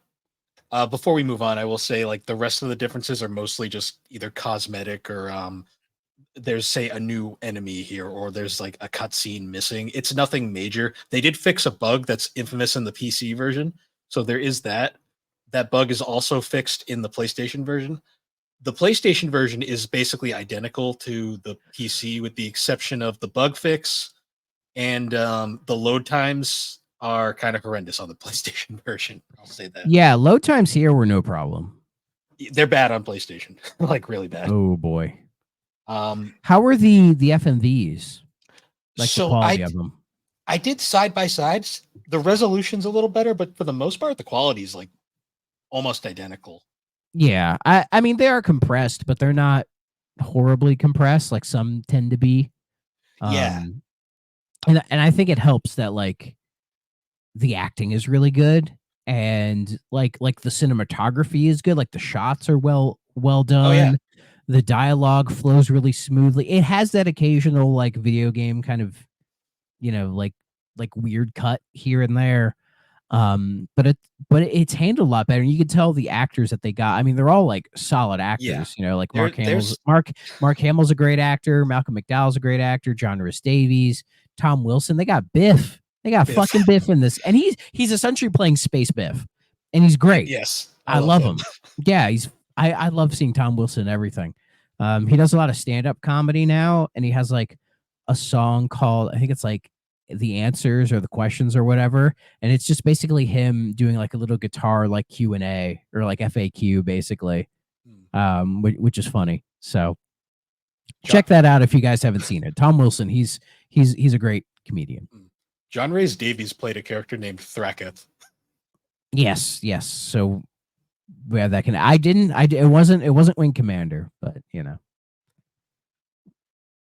before we move on, I will say, like, the rest of the differences are mostly just either cosmetic or there's, say, a new enemy here, or there's like a cutscene missing. It's nothing major. They did fix a bug that's infamous in the PC version, so there is that. That bug is also fixed in the PlayStation version. The PlayStation version is basically identical to the PC, with the exception of the bug fix and the load times are kind of horrendous on the PlayStation version. I'll say that. Yeah, load times here were no problem. They're bad on PlayStation, like really bad. Oh boy. Um, How were the FMVs? Like the so quality of them? I did side by sides. The resolution's a little better, but for the most part, the quality is like almost identical. Yeah, I mean they are compressed, but they're not horribly compressed like some tend to be. Yeah. And I think it helps that like the acting is really good and like the cinematography is good, like the shots are well Oh yeah. done. The dialogue flows really smoothly. It has that occasional like video game kind of, like weird cut here and there. But it's handled a lot better. And you can tell the actors that they got. I mean, they're all like solid Yeah. actors. Like There, Mark Hamill's there's Mark Hamill's a great actor. Malcolm McDowell's a great actor. John Rhys Davies, Tom Wilson. They got Biff. They got Biff. fucking Biff in this, and he's essentially playing Space Biff, and he's great. Yes, I love him. Yeah, I love seeing Tom Wilson in everything. He does a lot of stand up comedy now, and he has like a song called, I think it's like the answers or the questions or whatever, and it's just basically him doing like a little guitar like Q&A or like FAQ basically, which is funny. So check that out if you guys haven't seen it. Tom Wilson, he's a great comedian. John Rhys Davies played a character named Thraketh. Yes. So we have that. It wasn't Wing Commander, but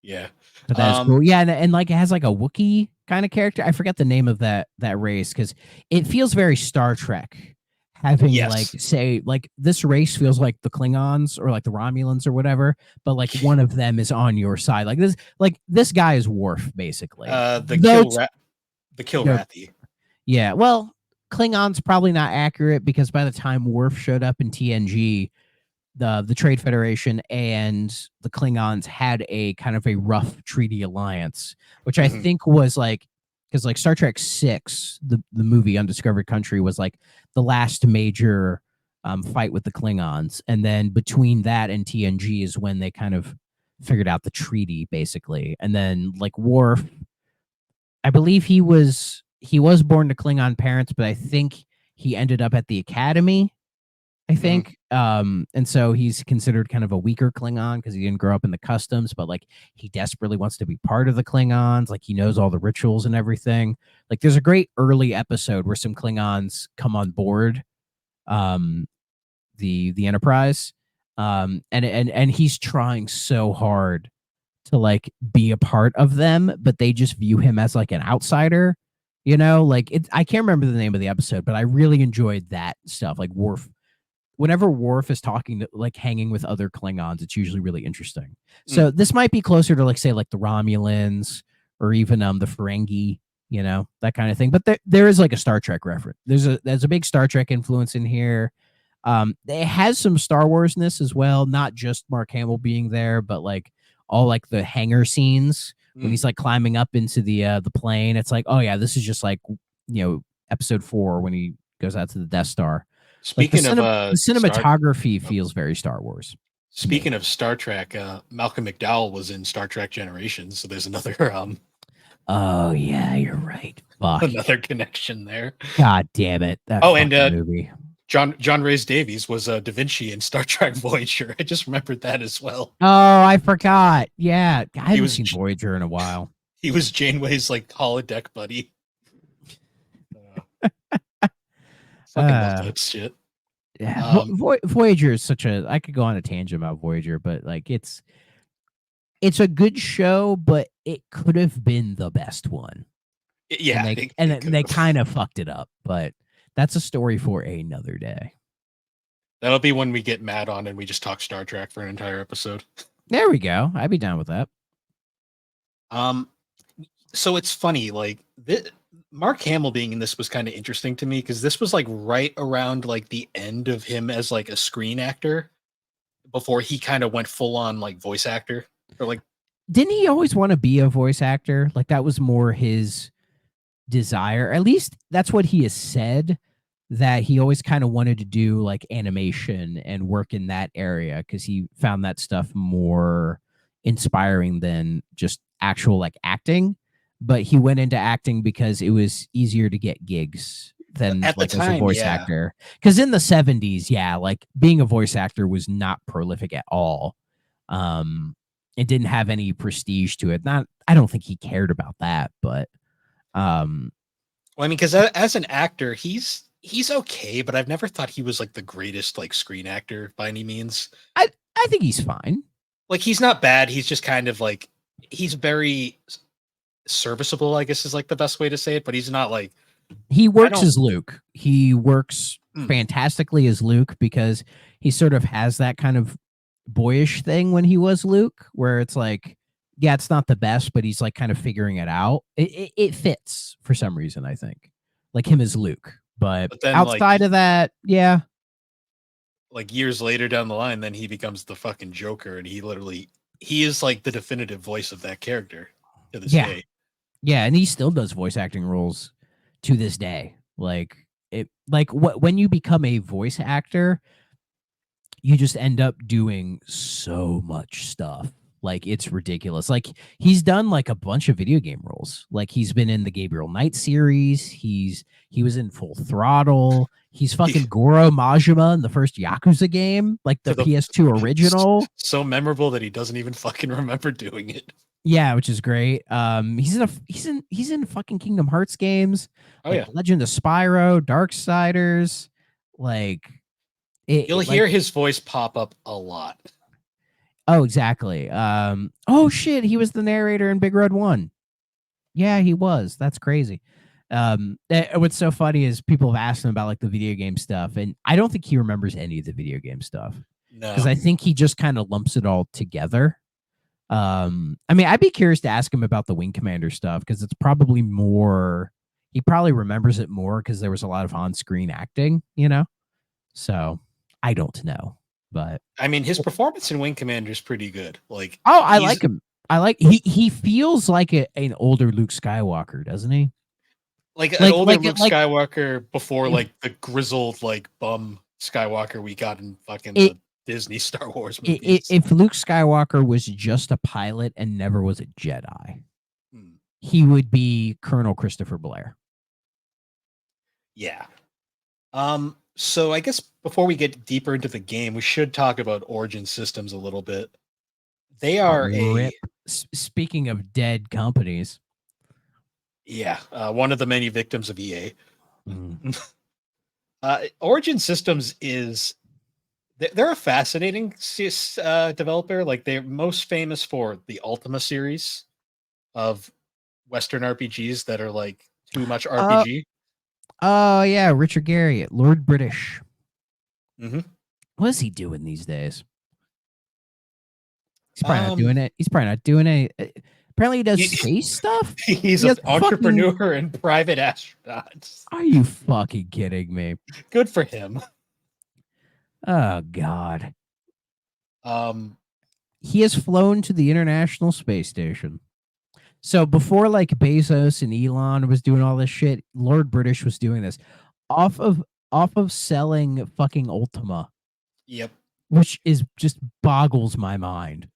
Yeah. But that's cool. Yeah, and like it has like a Wookiee kind of character. I forget the name of that race because it feels very Star Trek. Having like say like this race feels like the Klingons or like the Romulans or whatever, but like one of them is on your side. Like this guy is Worf basically. The Kilrathi. Yeah, well, Klingon's probably not accurate because by the time Worf showed up in TNG, the Trade Federation and the Klingons had a kind of a rough treaty alliance, which I think was like, because like Star Trek 6, the movie Undiscovered Country was like the last major fight with the Klingons. And then between that and TNG is when they kind of figured out the treaty basically. And then like Worf, I believe he was born to Klingon parents, but I think he ended up at the Academy, I think. And so he's considered kind of a weaker Klingon because he didn't grow up in the customs, but like he desperately wants to be part of the Klingons. Like he knows all the rituals and everything. Like there's a great early episode where some Klingons come on board the Enterprise. And he's trying so hard to like be a part of them, but they just view him as like an outsider. Like I can't remember the name of the episode, but I really enjoyed that stuff. Like Worf, whenever Worf is talking to like hanging with other Klingons, it's usually really interesting. So this might be closer to like say like the Romulans or even the Ferengi, that kind of thing. But there is like a Star Trek reference. There's a big Star Trek influence in here. It has some Star Warsness as well, not just Mark Hamill being there, but like all like the hangar scenes when he's like climbing up into the plane. It's like, oh yeah, this is just like episode 4 when he goes out to the Death Star. Speaking like the cinematography feels very Star Wars. Speaking of Star Trek, Malcolm McDowell was in Star Trek Generations, so there's another oh yeah, you're right. Fuck. Another connection there. God damn it. That movie. John Rhys Davies was Da Vinci in Star Trek Voyager. I just remembered that as well. Oh, I forgot. Yeah, I haven't seen Voyager in a while. He was Janeway's like holodeck buddy. Fucking love that shit. Yeah, Voyager is such a. I could go on a tangent about Voyager, but like it's a good show, but it could have been the best one. Yeah, and they kind of fucked it up, but that's a story for another day. That'll be when we get mad on and we just talk Star Trek for an entire episode. There we go. I'd be down with that. So it's funny, like Mark Hamill being in this was kind of interesting to me because this was like right around like the end of him as like a screen actor before he kind of went full on like voice actor. Or like, didn't he always want to be a voice actor? Like that was more his desire. At least that's what he has said, that he always kind of wanted to do like animation and work in that area because he found that stuff more inspiring than just actual like acting. but he went into acting because it was easier to get gigs than At the like as a time, voice yeah. actor. Because in the 70s, yeah, like being a voice actor was not prolific at all. It didn't have any prestige to it. Not, I don't think he cared about that, but um, Well, I mean, because as an actor, he's okay, but I've never thought he was like the greatest like screen actor by any means. I think he's fine. Like he's not bad. He's just kind of like he's very serviceable, I guess is like the best way to say it. But he's not like He works don't- as Luke. He works Hmm. fantastically as Luke because he sort of has that kind of boyish thing when he was Luke, where it's like, yeah, it's not the best, but he's like kind of figuring it out. It fits for some reason, I think, like him as Luke. But But then outside of that, yeah, like years later down the line, then he becomes the fucking Joker, and he is like the definitive voice of that character to this Yeah. day. yeah, and he still does voice acting roles to this day. Like it, like when you become a voice actor, you just end up doing so much stuff. Like it's ridiculous. Like he's done like a bunch of video game roles. Like he's been in the Gabriel Knight series. He was in Full Throttle. He's fucking Goro Majima in the first Yakuza game, like the To the- PS2 original. So memorable that he doesn't even fucking remember doing it. Yeah, which is great. He's in fucking Kingdom Hearts games. Oh like yeah. Legend of Spyro, Darksiders. Like You'll hear his voice pop up a lot. Oh, exactly. Oh shit, he was the narrator in Big Red 1. Yeah, he was. That's crazy. What's so funny is people have asked him about like the video game stuff, and I don't think he remembers any of the video game stuff No. because I think he just kind of lumps it all together. I mean, I'd be curious to ask him about the Wing Commander stuff because it's probably more. He probably remembers it more because there was a lot of on-screen acting, you know. So I don't know, but I mean, his performance in Wing Commander is pretty good. Like, I he's- like him. I like he feels like an older Luke Skywalker, doesn't he? like an older Luke like- Skywalker before If- like the grizzled like bum Skywalker we got in fucking It- the Disney Star Wars movies. If Luke Skywalker was just a pilot and never was a Jedi, Hmm. he would be Colonel Christopher Blair. Yeah. So I guess before we get deeper into the game, we should talk about Origin Systems a little bit. They are Rip. Speaking of dead companies, one of the many victims of EA. mm, Origin Systems is they're a fascinating developer. Like they're most famous for the Ultima series of Western RPGs that are like too much RPG. oh yeah, Richard Garriott, Lord British. Mhm. What is he doing these days? He's probably not Um, doing it. He's probably not doing it. Apparently, he does He- space stuff. He's He an has fucking- entrepreneur and private astronaut. Are you fucking kidding me? Good for him. Oh God. Um, He has flown to the International Space Station. So before like Bezos and Elon was doing all this shit, Lord British was doing this off of selling fucking Ultima, yep. which is just boggles my mind.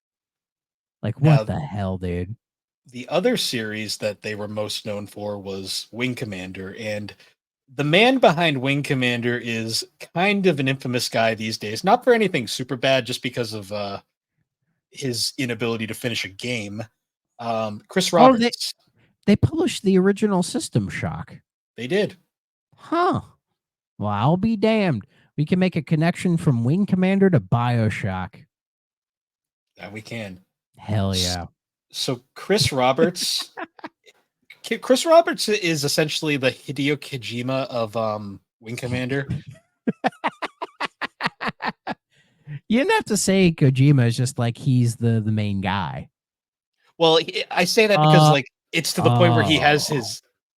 Like what Now- the hell, dude? The other series that they were most known for was Wing Commander, and the man behind Wing Commander is kind of an infamous guy these days. Not for anything super bad, just because of his inability to finish a game. Chris Oh, Roberts. They published the original System Shock. They did. Huh. Well, I'll be damned. We can make a connection from Wing Commander to BioShock. That we can. Hell yeah. So Chris Roberts Chris Roberts is essentially the Hideo Kojima of Wing Commander. You didn't have to say Kojima is just like he's the main guy. Well, I say that because Uh, like it's to the point where he has oh.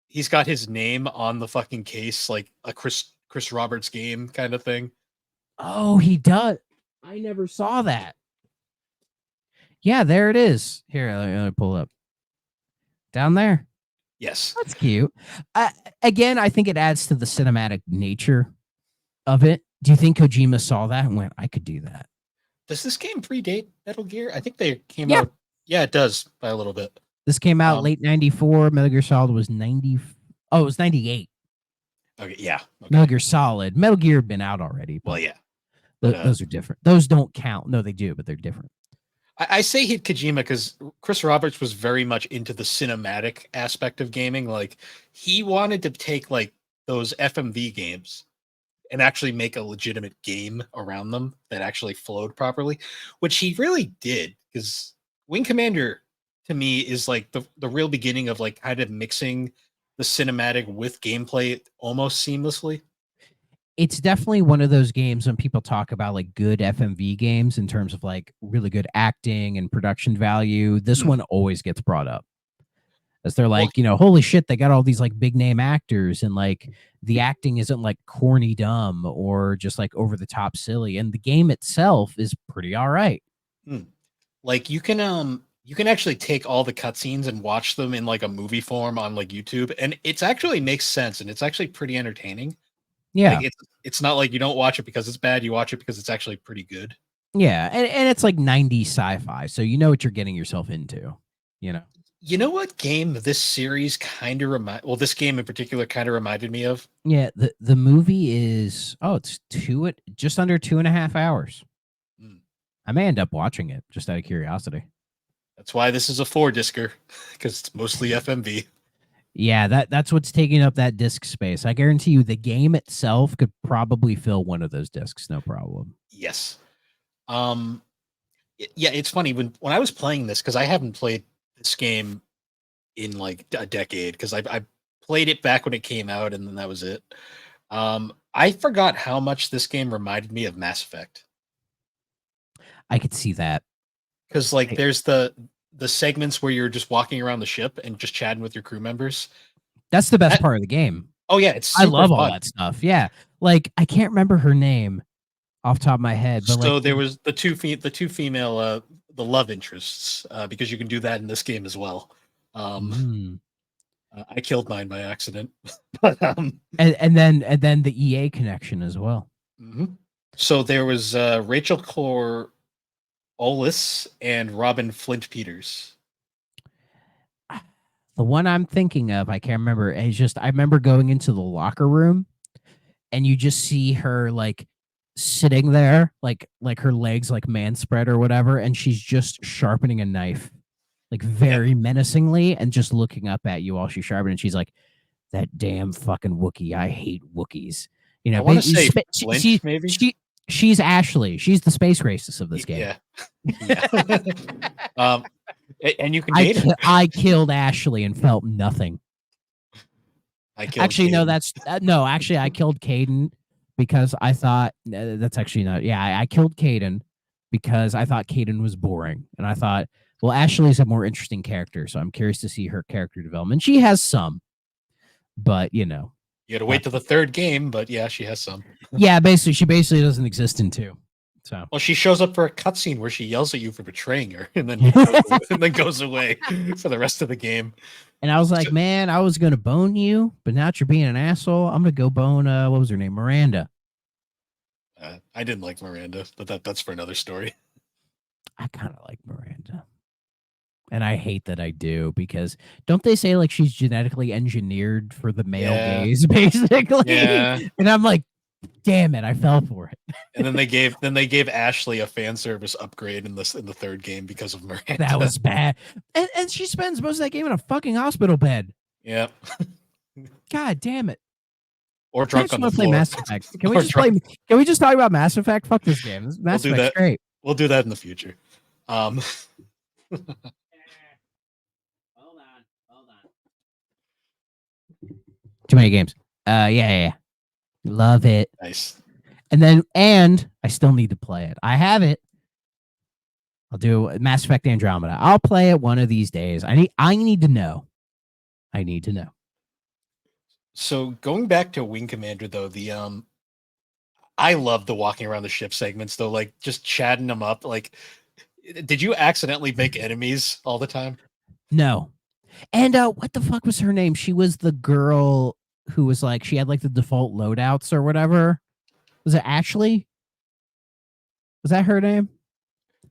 he's got his name on the fucking case, like a Chris Roberts game kind of thing. Oh, he does. I never saw that. Yeah, there it is. Here, let me pull it up. Down there. Yes. That's cute. Again, I think it adds to the cinematic nature of it. Do you think Kojima saw that and went, I could do that? Does this game predate Metal Gear? I think they came Yeah. out. Yeah, it does by a little bit. This came out Um, late 94. Metal Gear Solid was 90. Oh, it was 98. Okay, yeah. Okay. Metal Gear Solid. Metal Gear had been out already, Well, but yeah. But, those are different. Those don't count. No, they do, but they're different. I say hit Kojima because Chris Roberts was very much into the cinematic aspect of gaming. Like he wanted to take like those FMV games and actually make a legitimate game around them that actually flowed properly, which he really did. Because Wing Commander to me is like the real beginning of like kind of mixing the cinematic with gameplay almost seamlessly. It's definitely one of those games when people talk about like good FMV games in terms of like really good acting and production value. This one always gets brought up as they're Well, like, holy shit, they got all these like big name actors and like the acting isn't like corny dumb or just like over the top silly. And the game itself is pretty all right. like you can actually take all the cutscenes and watch them in like a movie form on like YouTube, and it's actually makes sense and it's actually pretty entertaining. Yeah. Like it's not like you don't watch it because it's bad, you watch it because it's actually pretty good. Yeah. And it's like 90s sci-fi. So you know what you're getting yourself into, you know? You know what game this series kind of this game in particular kind of reminded me of? Yeah, the movie is it's just under 2.5 hours. Mm. I may end up watching it just out of curiosity. That's why this is a 4-discer because it's mostly FMV. Yeah, that's what's taking up that disk space. I guarantee you the game itself could probably fill one of those discs, no problem. Yes. Yeah, it's funny when I was playing this because I haven't played this game in like a decade because I played it back when it came out and then that was it. I forgot how much this game reminded me of Mass Effect I could see that. because like there's the segments where you're just walking around the ship and just chatting with your crew members. That's the best part of the game. Oh yeah, it's I love fun. all that stuff. Yeah, like I can't remember her name off the top of my head, but So like there was the two female the love interests because you can do that in this game as well. I killed mine by accident, but and then the EA connection as well. Mm-hmm. So there was Rachel Corollis and Robin Flint Peters. The one I'm thinking of, I can't remember. It's just I remember going into the locker room and you just see her like sitting there, like her legs like man spread or whatever, and she's just sharpening a knife, like very menacingly, and just looking up at you while she's sharpening. She's like, "That damn fucking Wookiee! I hate Wookiees." I want to say Flint, maybe. She's Ashley. She's the space racist of this game. Yeah. And you can date her. I killed Ashley and felt nothing. Actually, Caden. No, that's no. Actually, I killed Caden because I thought that's actually not. Yeah, I killed Caden because I thought Caden was boring, and I thought, well, Ashley's a more interesting character, so I'm curious to see her character development. She has some, but you got to wait till the third game. But yeah, she has some. Yeah, she basically doesn't exist in 2. So well, she shows up for a cutscene where she yells at you for betraying her, and then goes away for the rest of the game. And I was like, man, I was gonna bone you, but now that you're being an asshole, I'm gonna go bone. What was her name? Miranda. I didn't like Miranda, but that's for another story. I kind of like Miranda, and I hate that I do because don't they say like she's genetically engineered for the male gaze, basically? Yeah. And I'm like, damn it, I fell for it. And then they gave Ashley a fan service upgrade in the third game because of Miranda. That was bad. And she spends most of that game in a fucking hospital bed. Yeah. God damn it. Or drunk on the floor. Play Mass Effect. Can we just play? Can we just talk about Mass Effect? Fuck this game. Mass Effect's great. We'll do that in the future. Hold on. Too many games. Yeah. Love it. Nice. And I still need to play it. I have it. I'll do Mass Effect Andromeda. I'll play it one of these days. I need to know. I need to know. So going back to Wing Commander though, I love the walking around the ship segments though, like just chatting them up. Like, did you accidentally make enemies all the time? No. And what the fuck was her name? She was the girl who was like, she had like the default loadouts or whatever. Was it Ashley? Was that her name?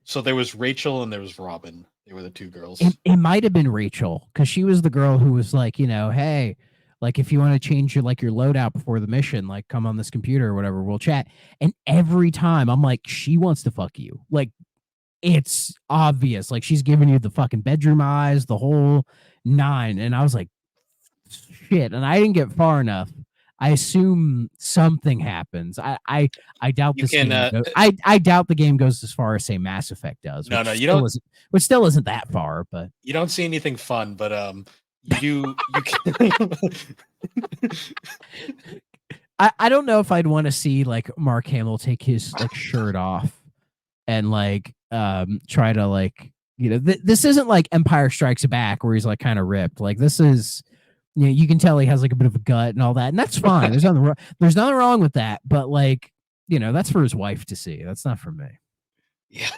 So there was Rachel and there was Robin. They were the two girls. It might have been Rachel, because she was the girl who was like, hey, like if you want to change your loadout before the mission, like come on this computer or whatever, we'll chat. And every time I'm like, she wants to fuck you. Like it's obvious. Like she's giving you the fucking bedroom eyes, the whole nine. And I was like, shit. And I didn't get far enough. I assume something happens. I doubt You this can, game. I doubt the game goes as far as say Mass Effect does. No, which you don't. Which still isn't that far, but You don't see anything fun. But you can. I don't know if I'd want to see like Mark Hamill take his like shirt off and like try to like this isn't like Empire Strikes Back where he's like kind of ripped. Like this is you can tell he has like a bit of a gut and all that, and that's fine. There's nothing wrong with that. But like that's for his wife to see. That's not for me. Yeah.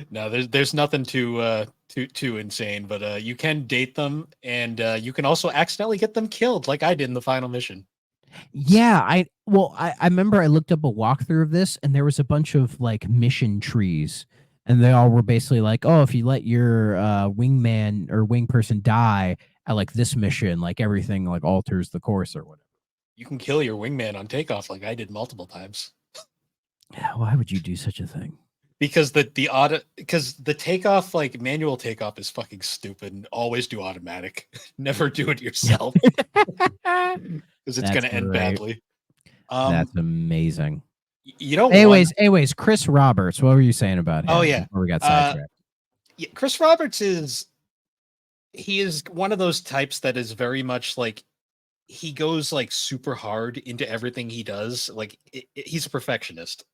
No, there's nothing too insane, but you can date them, and you can also accidentally get them killed, like I did in the final mission. Yeah, I remember I looked up a walkthrough of this, and there was a bunch of like mission trees, and they all were basically like, oh, if you let your wingman or wing person die at like this mission, like everything like alters the course or whatever. You can kill your wingman on takeoff, like I did multiple times. Why would you do such a thing? Because the takeoff, like manual takeoff, is fucking stupid. And always do automatic. Never do it yourself. Because it's going to end badly. That's amazing. You know. Anyways, Chris Roberts. What were you saying about him? Oh yeah, before we got sidetracked. Yeah, Chris Roberts is one of those types that is very much like he goes like super hard into everything he does. Like he's a perfectionist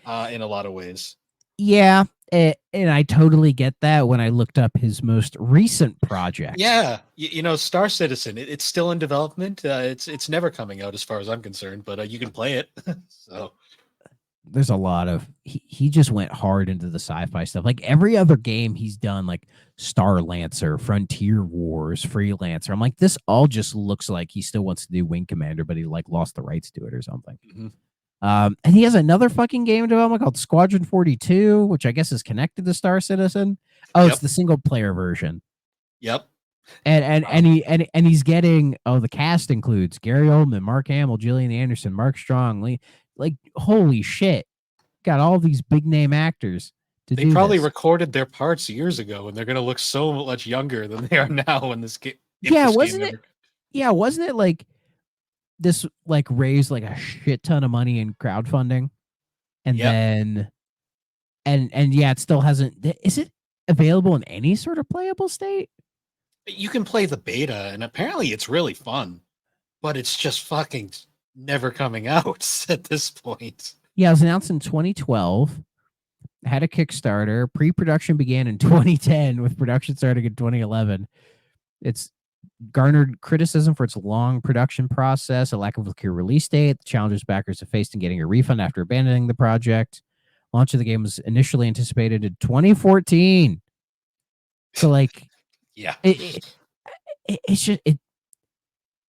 in a lot of ways. Yeah, and I totally get that when I looked up his most recent project. Yeah, Star Citizen. It's still in development. It's never coming out as far as I'm concerned, but you can play it. So there's a lot of he just went hard into the sci-fi stuff. Like every other game he's done, like Star Lancer, Frontier Wars, Freelancer. I'm like, this all just looks like he still wants to do Wing Commander, but he like lost the rights to it or something. Mm-hmm. And he has another fucking game in development called Squadron 42, which I guess is connected to Star Citizen. Oh, It's the single player version. Yep. And he's getting the cast includes Gary Oldman, Mark Hamill, Gillian Anderson, Mark Strong, Lee. Like holy shit, got all these big name actors. They probably recorded their parts years ago, and they're gonna look so much younger than they are now in this game. Wasn't it like this like raised like a shit ton of money in crowdfunding, and then it still hasn't. Is it available in any sort of playable state? You can play the beta, and apparently it's really fun, but it's just fucking never coming out at this point. Yeah, it was announced in 2012. Had a Kickstarter. Pre-production began in 2010, with production starting in 2011. It's garnered criticism for its long production process, a lack of a clear release date, the challenges backers have faced in getting a refund after abandoning the project. Launch of the game was initially anticipated in 2014. So, like, yeah, it's just it.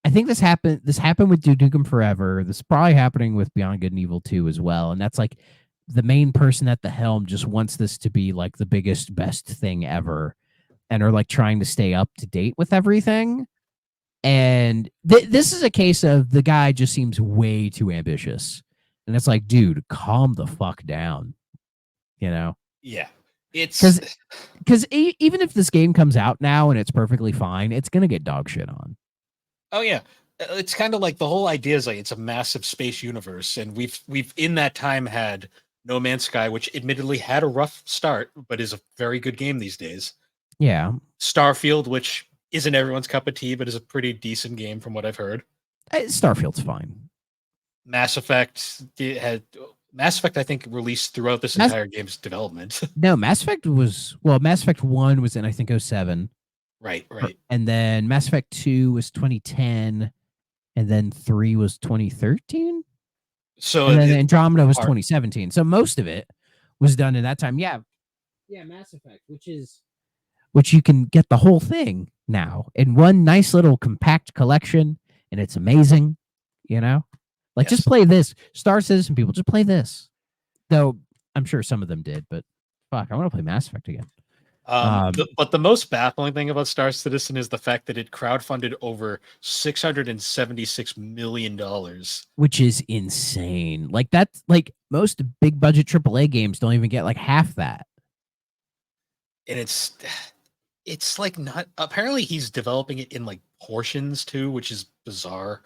I think this happened with Duke Nukem Forever. This is probably happening with Beyond Good and Evil 2 as well. And that's like the main person at the helm just wants this to be like the biggest, best thing ever, and are like trying to stay up to date with everything. And this is a case of the guy just seems way too ambitious. And it's like, dude, calm the fuck down. Yeah. It's because even if this game comes out now and it's perfectly fine, it's going to get dog shit on. Oh yeah, it's kind of like the whole idea is like it's a massive space universe, and we've in that time had No Man's Sky, which admittedly had a rough start, but is a very good game these days. Yeah, Starfield, which isn't everyone's cup of tea, but is a pretty decent game from what I've heard. Starfield's fine. Mass Effect, I think, released throughout this entire game's development. No, Mass Effect 1 was in I think 2007. Right. And then Mass Effect 2 was 2010, and then 3 was 2013. So and then Andromeda was 2017. So most of it was done in that time. Yeah, Mass Effect, which you can get the whole thing now in one nice little compact collection, and it's amazing. Just play this. Star Citizen people, just play this. Though I'm sure some of them did, but fuck, I want to play Mass Effect again. But the most baffling thing about Star Citizen is the fact that it crowdfunded over $676 million. Which is insane. Like that's like most big budget AAA games don't even get like half that. And it's like not, apparently he's developing it in like portions too, which is bizarre.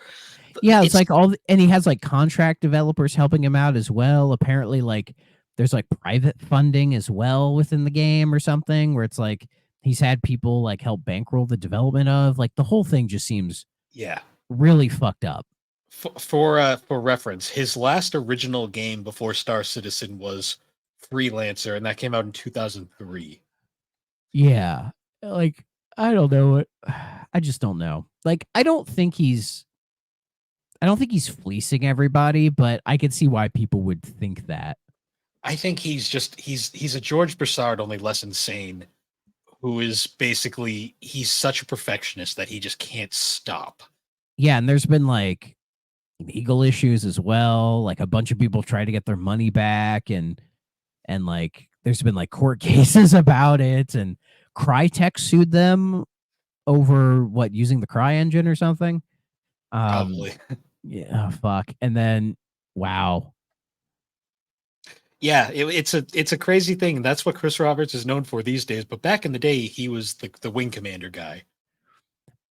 Yeah, it's like and he has like contract developers helping him out as well. Apparently, like there's like private funding as well within the game or something where it's like he's had people like help bankroll the development of like the whole thing just seems yeah. really fucked up. For reference, his last original game before Star Citizen was Freelancer, and that came out in 2003. Yeah. Like I don't know what I just don't know. Like I don't think he's fleecing everybody, but I could see why people would think that. I think he's a George Broussard, only less insane, who is basically, he's such a perfectionist that he just can't stop. Yeah, and there's been like legal issues as well. Like a bunch of people try to get their money back, and like there's been like court cases about it, and Crytek sued them over what, using the Cry engine or something. Probably. Yeah, fuck. And then wow. Yeah, it's a crazy thing. That's what Chris Roberts is known for these days. But back in the day, he was the wing commander guy.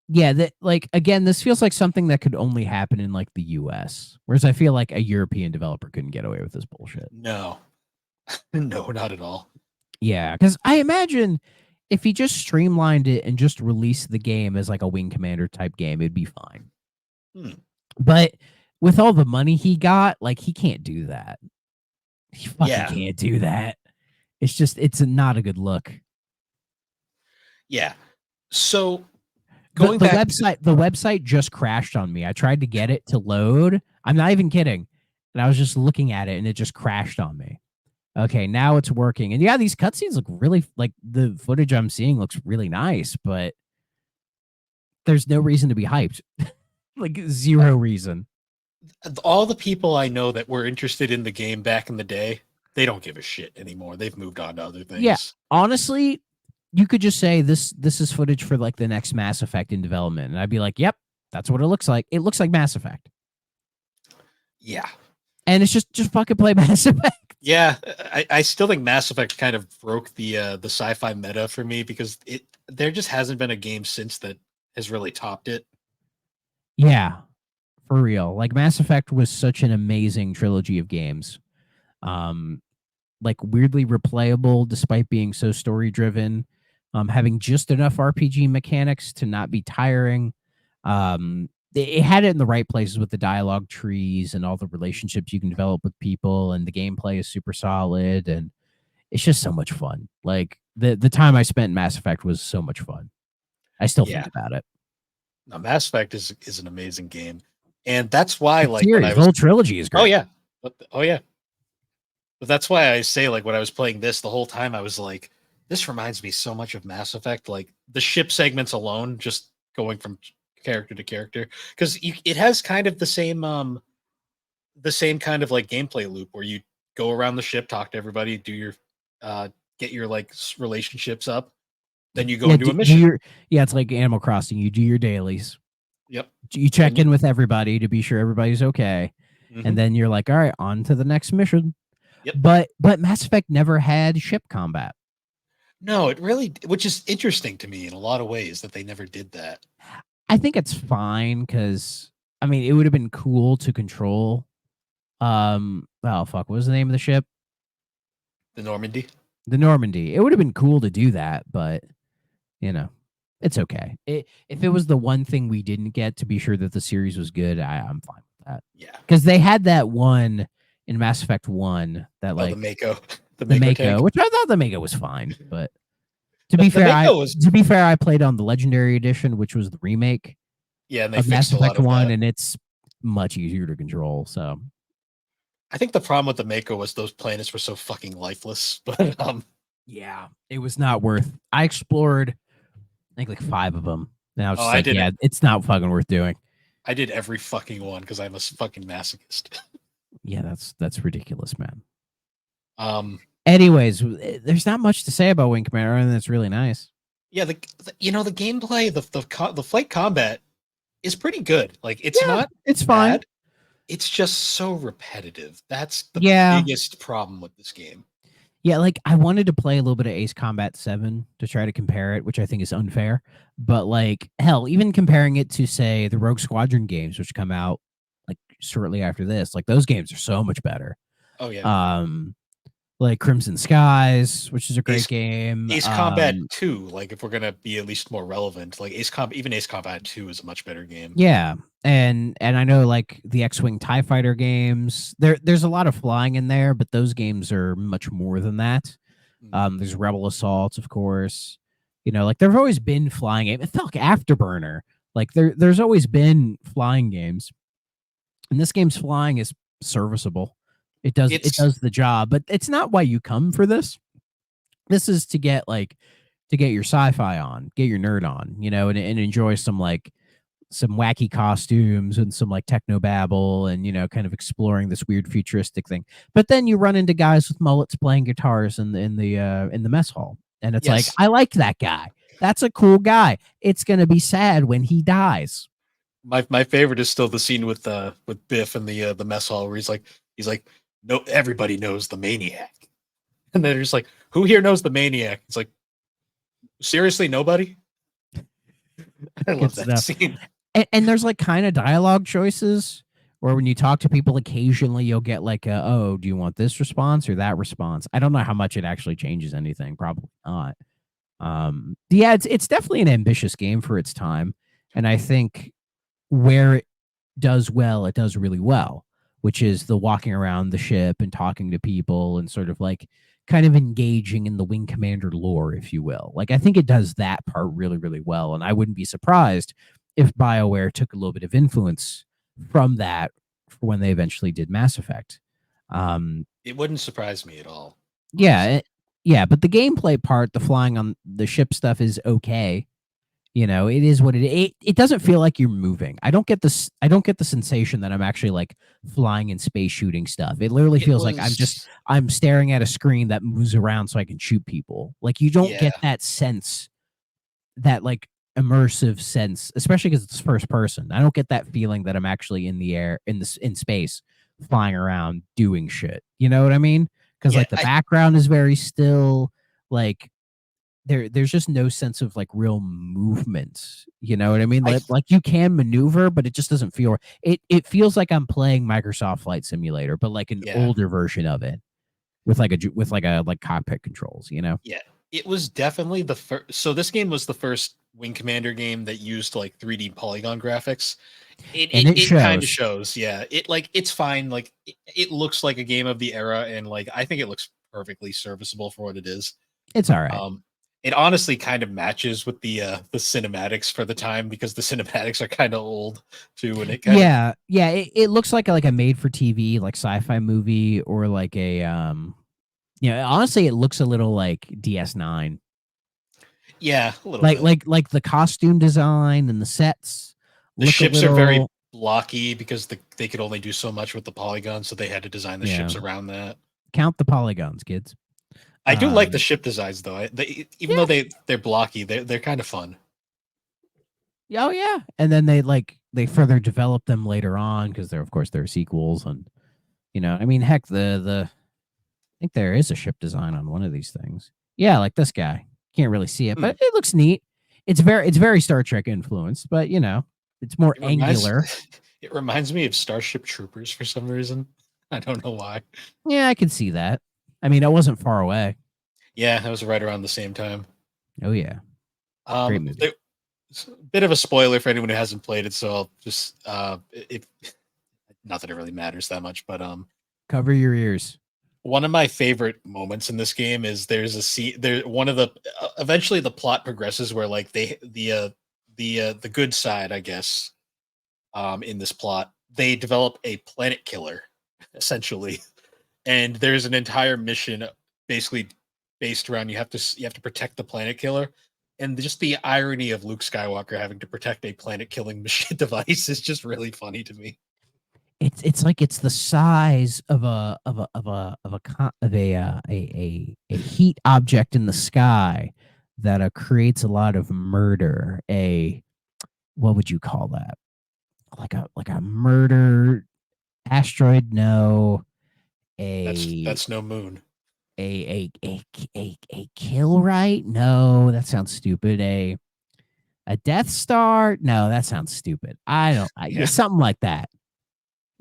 Yeah, that like again, this feels like something that could only happen in like the US. Whereas I feel like a European developer couldn't get away with this bullshit. No. No, not at all. Yeah, because I imagine if he just streamlined it and just released the game as like a wing commander type game, it'd be fine. But with all the money he got, like he can't do that. He fucking can't do that. It's just, it's not a good look. Yeah. So going the website just crashed on me. I tried to get it to load. I'm not even kidding. And I was just looking at it and it just crashed on me. Okay, now it's working. And yeah, these cutscenes look really, like the footage I'm seeing looks really nice, but there's no reason to be hyped. Like zero reason. All the people I know that were interested in the game back in the day, they don't give a shit anymore. They've moved on to other things. Yeah, honestly, you could just say this is footage for like the next Mass Effect in development, and I'd be like, yep, that's what it looks like. It looks like Mass Effect. Yeah. And it's just fucking play Mass Effect. Yeah, I still think Mass Effect kind of broke the sci-fi meta for me, because there just hasn't been a game since that has really topped it. Yeah, for real. Like Mass Effect was such an amazing trilogy of games. Like weirdly replayable despite being so story driven. Having just enough RPG mechanics to not be tiring. It had it in the right places with the dialogue trees and all the relationships you can develop with people, and the gameplay is super solid, and it's just so much fun. Like the time I spent in Mass Effect was so much fun. I still think about it. Now, Mass Effect is an amazing game, and that's why like the whole trilogy is great. Oh yeah. But that's why I say, like, when I was playing this the whole time, I was like, this reminds me so much of Mass Effect. Like the ship segments alone, just going from character to character, because it has kind of the same kind of like gameplay loop where you go around the ship, talk to everybody, do your get your like relationships up, then you go and do a mission. It's like Animal Crossing. You do your dailies. Yep. You check in with everybody to be sure everybody's okay, and then you're like, all right, on to the next mission. Yep. But Mass Effect never had ship combat. No, it really, which is interesting to me in a lot of ways that they never did that. I think it's fine because I mean it would have been cool to control. Oh fuck, what was the name of the ship? The Normandy. The Normandy. It would have been cool to do that, but you know, it's okay. If it was the one thing we didn't get to be sure that the series was good, I'm fine with that. Yeah, because they had that one in Mass Effect 1 that like the Mako. The Mako, which I thought the Mako was fine, but to be fair, I played on the Legendary Edition, which was the remake. Yeah, and they Mass Effect 1, and it's much easier to control. So, I think the problem with the Mako was those planets were so fucking lifeless. But yeah, it was not worth. I explored, I think like 5 of them, and I was just like, yeah, it's not fucking worth doing. I did every fucking one because I'm a fucking masochist. Yeah, that's ridiculous, man. Anyways, there's not much to say about Wing Commander, and that's really nice. Yeah, the gameplay, the flight combat is pretty good. Like it's Yeah, not it's fine. bad. It's just so repetitive. That's the Yeah, biggest problem with this game. yeah. Like I wanted to play a little bit of Ace Combat 7 to try to compare it, which I think is unfair. But like hell, even comparing it to say the Rogue Squadron games, which come out like shortly after this, like those games are so much better. Oh yeah. Um, like Crimson Skies, which is a great Ace game. Ace Combat 2, like if we're gonna be at least more relevant, like even Ace Combat 2 is a much better game. Yeah, and I know like the X-wing Tie Fighter games. There's a lot of flying in there, but those games are much more than that. Mm. There's Rebel Assault, of course. You know, like there've always been flying games. It felt like Afterburner. Like there's always been flying games, and this game's flying is serviceable. It It's does the job, but it's not why you come for this. This is to get your sci-fi on, get your nerd on, you know, and enjoy some wacky costumes and some like techno babble and kind of exploring this weird futuristic thing. But then you run into guys with mullets playing guitars in the mess hall, and it's like yes. I like that guy. That's a cool guy. It's gonna be sad when he dies. My favorite is still the scene with Biff in the mess hall where he's like no, everybody knows the maniac, and then he's like, who here knows the maniac? It's like, seriously, nobody. I Good love that stuff. scene. And there's like kind of dialogue choices where when you talk to people, occasionally you'll get like, oh, do you want this response or that response? I don't know how much it actually changes anything. Probably not. Yeah, it's definitely an ambitious game for its time, and I think where it does well, it does really well, which is the walking around the ship and talking to people and sort of like kind of engaging in the Wing Commander lore, if you will. Like I think it does that part really, really well, and I wouldn't be surprised if BioWare took a little bit of influence from that for when they eventually did Mass Effect. Um, It wouldn't surprise me at all, yeah, honestly. yeah, but the gameplay part, the flying on the ship stuff is okay. You know, it is what it doesn't feel like you're moving. I don't get the sensation that I'm actually like flying in space shooting stuff. It literally It feels like was I'm staring at a screen that moves around so I can shoot people. Like you don't yeah, get that sense, that like immersive sense, especially because it's first person. I don't get that feeling that I'm actually in the air in space flying around doing shit. You know what I mean? Because yeah. like the I background is very still. Like there's just no sense of like real movement. You know what I mean? I Like you can maneuver, but it just doesn't feel it feels like I'm playing Microsoft Flight Simulator, but like an yeah. older version of it with like a like cockpit controls, you know? Yeah, it was definitely the first. So this game was the first Wing Commander game that used like 3D polygon graphics. It And it, it it kind of shows. shows. Yeah, it's fine. Like it looks like a game of the era, and like I think it looks perfectly serviceable for what it is. It's all right. Um, it honestly kind of matches with the cinematics for the time because the cinematics are kind of old too, and it kind of Yeah, yeah. It looks like a made for TV like sci-fi movie or like a honestly it looks a little like DS9. yeah, a little bit. Like the costume design and the sets The look a ships are very little. blocky because they could only do so much with the polygons, so they had to design the Yeah. ships around that. Count the polygons, kids. I do like the Um, ship designs though. Even though yeah. they're blocky, they're kind of fun. Oh yeah. And then they further develop them later on because they're of course they're sequels and I mean heck the I think there is a ship design on one of these things. Yeah, like this guy. Can't really see it, Hmm. but it looks neat. It's very Star Trek influenced, but it's more It reminds angular. it reminds me of Starship Troopers for some reason. I don't know why. Yeah, I can see that. I mean, I wasn't far away. Yeah, that was right around the same time. Oh yeah. Great movie. It's a bit of a spoiler for anyone who hasn't played it, so I'll just not that it really matters that much, but Cover your ears. one of my favorite moments in this game is there's a scene there one of the eventually the plot progresses where like the good side, I guess, in this plot, they develop a planet killer essentially, and there's an entire mission basically based around you have to protect the planet killer, and just the irony of Luke Skywalker having to protect a planet killing machine device is just really funny to me. it's like it's the size of a heat object in the sky that creates a lot of murder. What would you call that? Like a murder asteroid? No, a That's no moon. a kill right? No, that sounds stupid. A Death Star? No, that sounds stupid. I don't. Yeah. Something like that.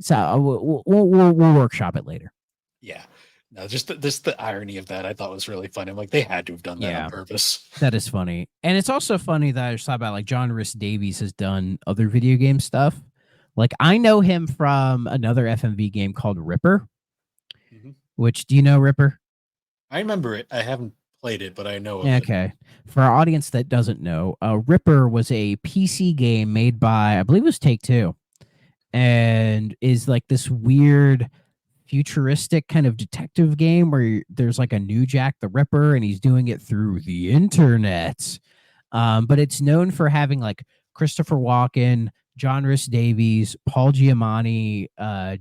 So we'll workshop it later. Yeah. No, just the irony of that I thought was really funny. I'm like, they had to have done that on Yeah. purpose. That is funny. And it's also funny that I just thought about like John Rhys Davies has done other video game stuff. Like I know him from another FMV game called Ripper, Mhm. which do you know Ripper? I remember it. I haven't played it, but I know of Yeah, it. okay. For our audience that doesn't know, Ripper was a PC game made by, I believe it was Take Two, and is like this weird futuristic kind of detective game where there's like a new Jack the Ripper and he's doing it through the internet. But it's known for having like Christopher Walken, John Rhys Davies, Paul Giamatti,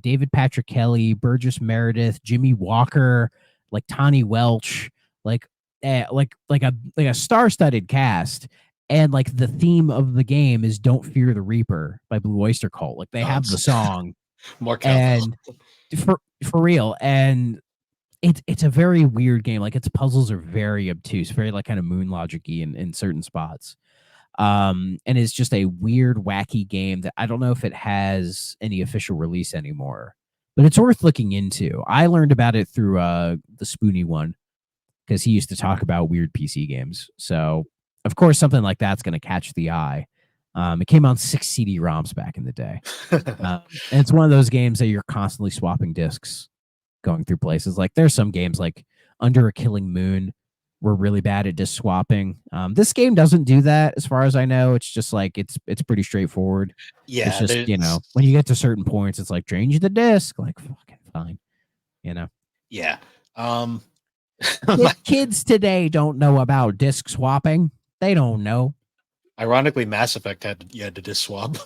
David Patrick Kelly, Burgess Meredith, Jimmy Walker, like Tawny Welch, like like a star-studded cast. And like the theme of the game is "Don't Fear the Reaper" by Blue Oyster Cult. Like they have the song, More cowbell. and for real, and it's a very weird game. Like its puzzles are very obtuse, very like kind of moon logic-y in certain spots. And it's just a weird, wacky game that I don't know if it has any official release anymore, but it's worth looking into. I learned about it through the Spoonie one because he used to talk about weird PC games. So of course something like that's going to catch the eye. It came on 6 CD-ROMs back in the day. And it's one of those games that you're constantly swapping discs going through places. Like there's some games like Under a Killing Moon were really bad at disc swapping. This game doesn't do that as far as I know. It's just like it's pretty straightforward. Yeah, It's just, when you get to certain points, it's like change the disc. Like fucking fine. Yeah. Kids today don't know about disc swapping. They don't know. Ironically, Mass Effect had to disc swap.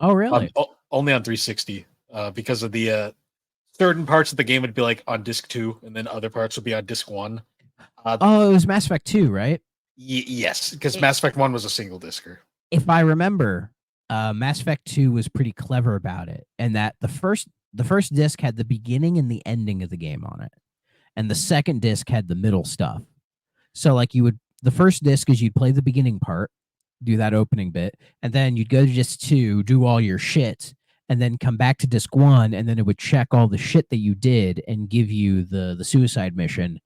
Oh really? Only on 360, because of the certain parts of the game would be like on disc 2, and then other parts would be on disc 1. It was Mass Effect 2, right? Yes, because Mass Effect 1 was a single discer. If I remember, Mass Effect 2 was pretty clever about it, and that the first disc had the beginning and the ending of the game on it, and the second disc had the middle stuff. So like the first disc is you'd play the beginning part, do that opening bit, and then you'd go to disc 2, do all your shit, and then come back to disc 1, and then it would check all the shit that you did and give you the suicide mission,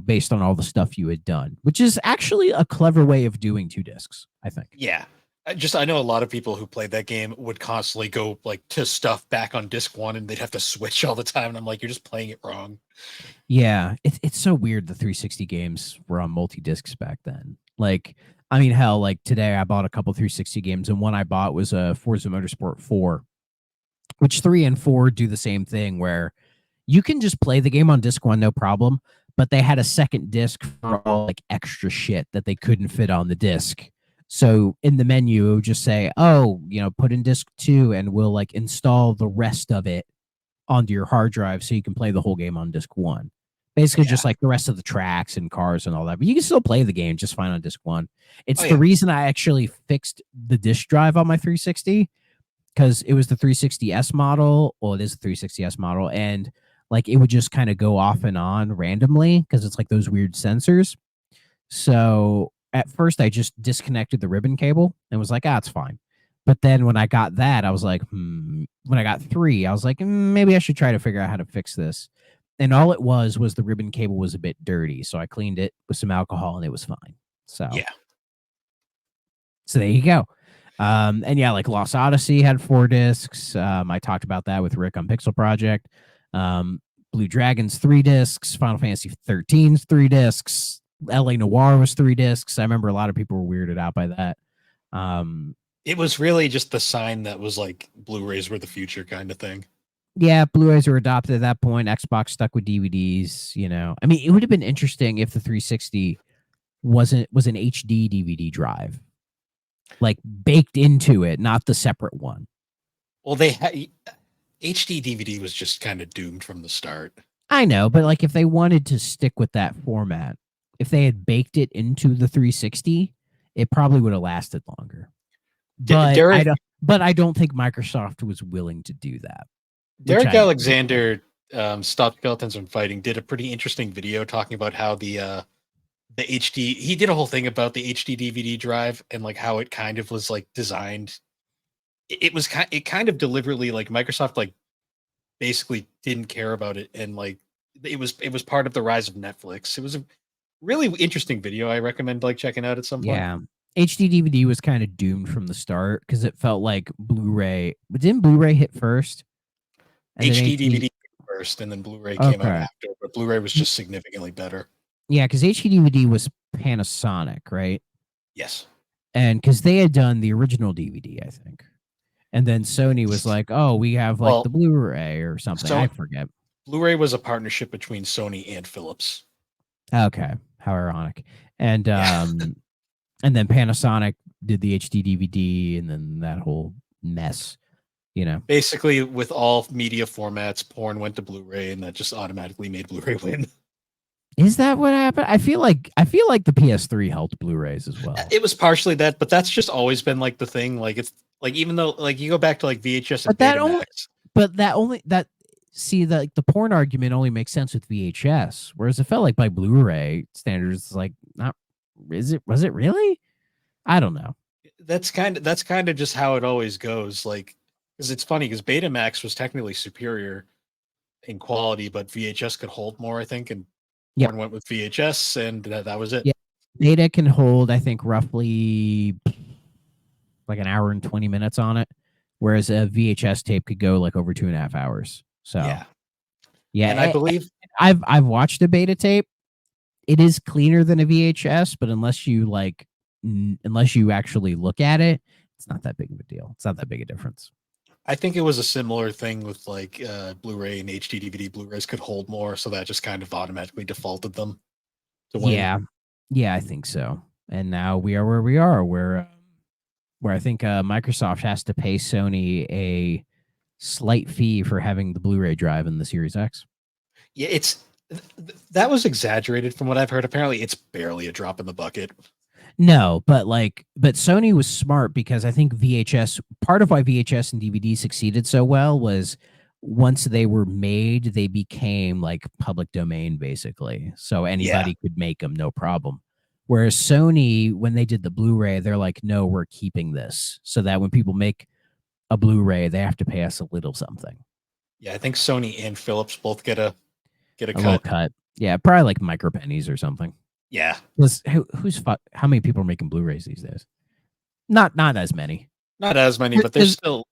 based on all the stuff you had done, which is actually a clever way of doing 2 discs, I think. Yeah. I know a lot of people who played that game would constantly go like to stuff back on disc 1, and they'd have to switch all the time. And I'm like, you're just playing it wrong. Yeah, it's so weird. The 360 games were on multi discs back then. Like, I mean, hell, like today I bought a couple 360 games, and one I bought was a Forza Motorsport 4, which 3 and 4 do the same thing where you can just play the game on disc 1, no problem. But they had a second disc for all like extra shit that they couldn't fit on the disc. So in the menu, it would just say, "Oh, put in disc 2, and we'll like install the rest of it onto your hard drive, so you can play the whole game on disc 1." Basically, just like the rest of the tracks and cars and all that. But you can still play the game just fine on disc 1. It's the reason I actually fixed the disk drive on my 360, because it was the 360S model. Well, it is the 360S model, and like it would just kind of go off and on randomly because it's like those weird sensors. So at first I just disconnected the ribbon cable and was like, it's fine. But then when I got that, I was like, when I got 3, I was like, maybe I should try to figure out how to fix this. And all it was the ribbon cable was a bit dirty. So I cleaned it with some alcohol and it was fine. So there you go. And yeah, like Lost Odyssey had 4 discs. I talked about that with Rick on Pixel Project. Blue Dragon's 3 discs. Final Fantasy 13's 3 discs. LA Noire was 3 discs. I remember a lot of people were weirded out by that. It was really just the sign that was like Blu-rays were the future kind of thing. Yeah, Blu-rays were adopted at that point. Xbox stuck with DVDs. I mean, it would have been interesting if the 360 was an HD DVD drive, like baked into it, not the separate one. Well, HD DVD was just kind of doomed from the start. I know, but like if they wanted to stick with that format, if they had baked it into the 360, it probably would have lasted longer. But Derek I don't think Microsoft was willing to do that. Alexander, Stop Skeletons from Fighting, did a pretty interesting video talking about how the HD. He did a whole thing about the HD DVD drive and like how it kind of was like designed. It kind of deliberately, like, Microsoft like basically didn't care about it, and like it was part of the rise of Netflix. It was a really interesting video. I recommend like checking out at some point. Yeah. HD DVD was kind of doomed from the start because it felt like Blu-ray. But didn't Blu-ray hit first? And then HD DVD first, and then Blu-ray came out after, but Blu-ray was just significantly better. Yeah, because HD DVD was Panasonic, right? Yes. And because they had done the original DVD, I think. And then Sony was like, "Oh, we have like the Blu-ray or something." I forget. Blu-ray was a partnership between Sony and Philips. Okay, how ironic. And and then Panasonic did the HD DVD, and then that whole mess. You know, basically with all media formats, porn went to Blu-ray, and that just automatically made Blu-ray win. Is that what happened? I feel like the PS3 helped Blu-rays as well. It was partially that, but that's just always been like the thing. Like it's like, even though like you go back to like VHS and Betamax, the porn argument only makes sense with VHS, whereas it felt like by Blu-ray standards, like was it really? I don't know. That's kind of just how it always goes. Like, because it's funny because Betamax was technically superior in quality, but VHS could hold more, I think, and porn went with VHS, and that was it. Yeah, Beta can hold, I think, roughly like an hour and 20 minutes on it, whereas a VHS tape could go like over 2.5 hours. So yeah, and I believe I've watched a Beta tape. It is cleaner than a VHS, but unless you actually look at it, it's not that big of a deal. It's not that big a difference. I think it was a similar thing with like Blu-ray and HD DVD. Blu-rays could hold more, so that just kind of automatically defaulted them to win. Yeah, I think so. And now we are where we are, where I think Microsoft has to pay Sony a slight fee for having the Blu-ray drive in the Series X. Yeah, that was exaggerated from what I've heard. Apparently, it's barely a drop in the bucket. No, but Sony was smart because I think part of why VHS and DVD succeeded so well was once they were made, they became like public domain, basically. So anybody could make them, no problem. Whereas Sony, when they did the Blu-ray, they're like, no, we're keeping this. So that when people make a Blu-ray, they have to pay us a little something. Yeah, I think Sony and Philips both get a little cut. Yeah, probably like micro pennies or something. Yeah. How many people are making Blu-rays these days? Not as many. Not as many, but there's still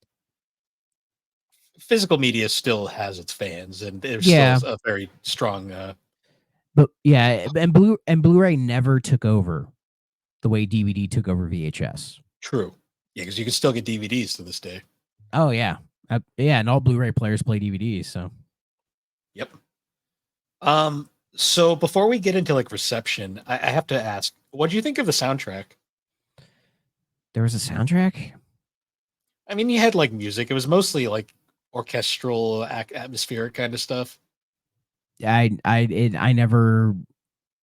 physical media still has its fans, and there's still a very strong but yeah, and Blu-ray never took over the way DVD took over VHS. True. Yeah, because you can still get DVDs to this day. Oh yeah. And all Blu-ray players play DVDs, so. Yep. So before we get into like reception, I have to ask, what do you think of the soundtrack? There was a soundtrack? I mean, you had like music. It was mostly like orchestral, atmospheric kind of stuff. I never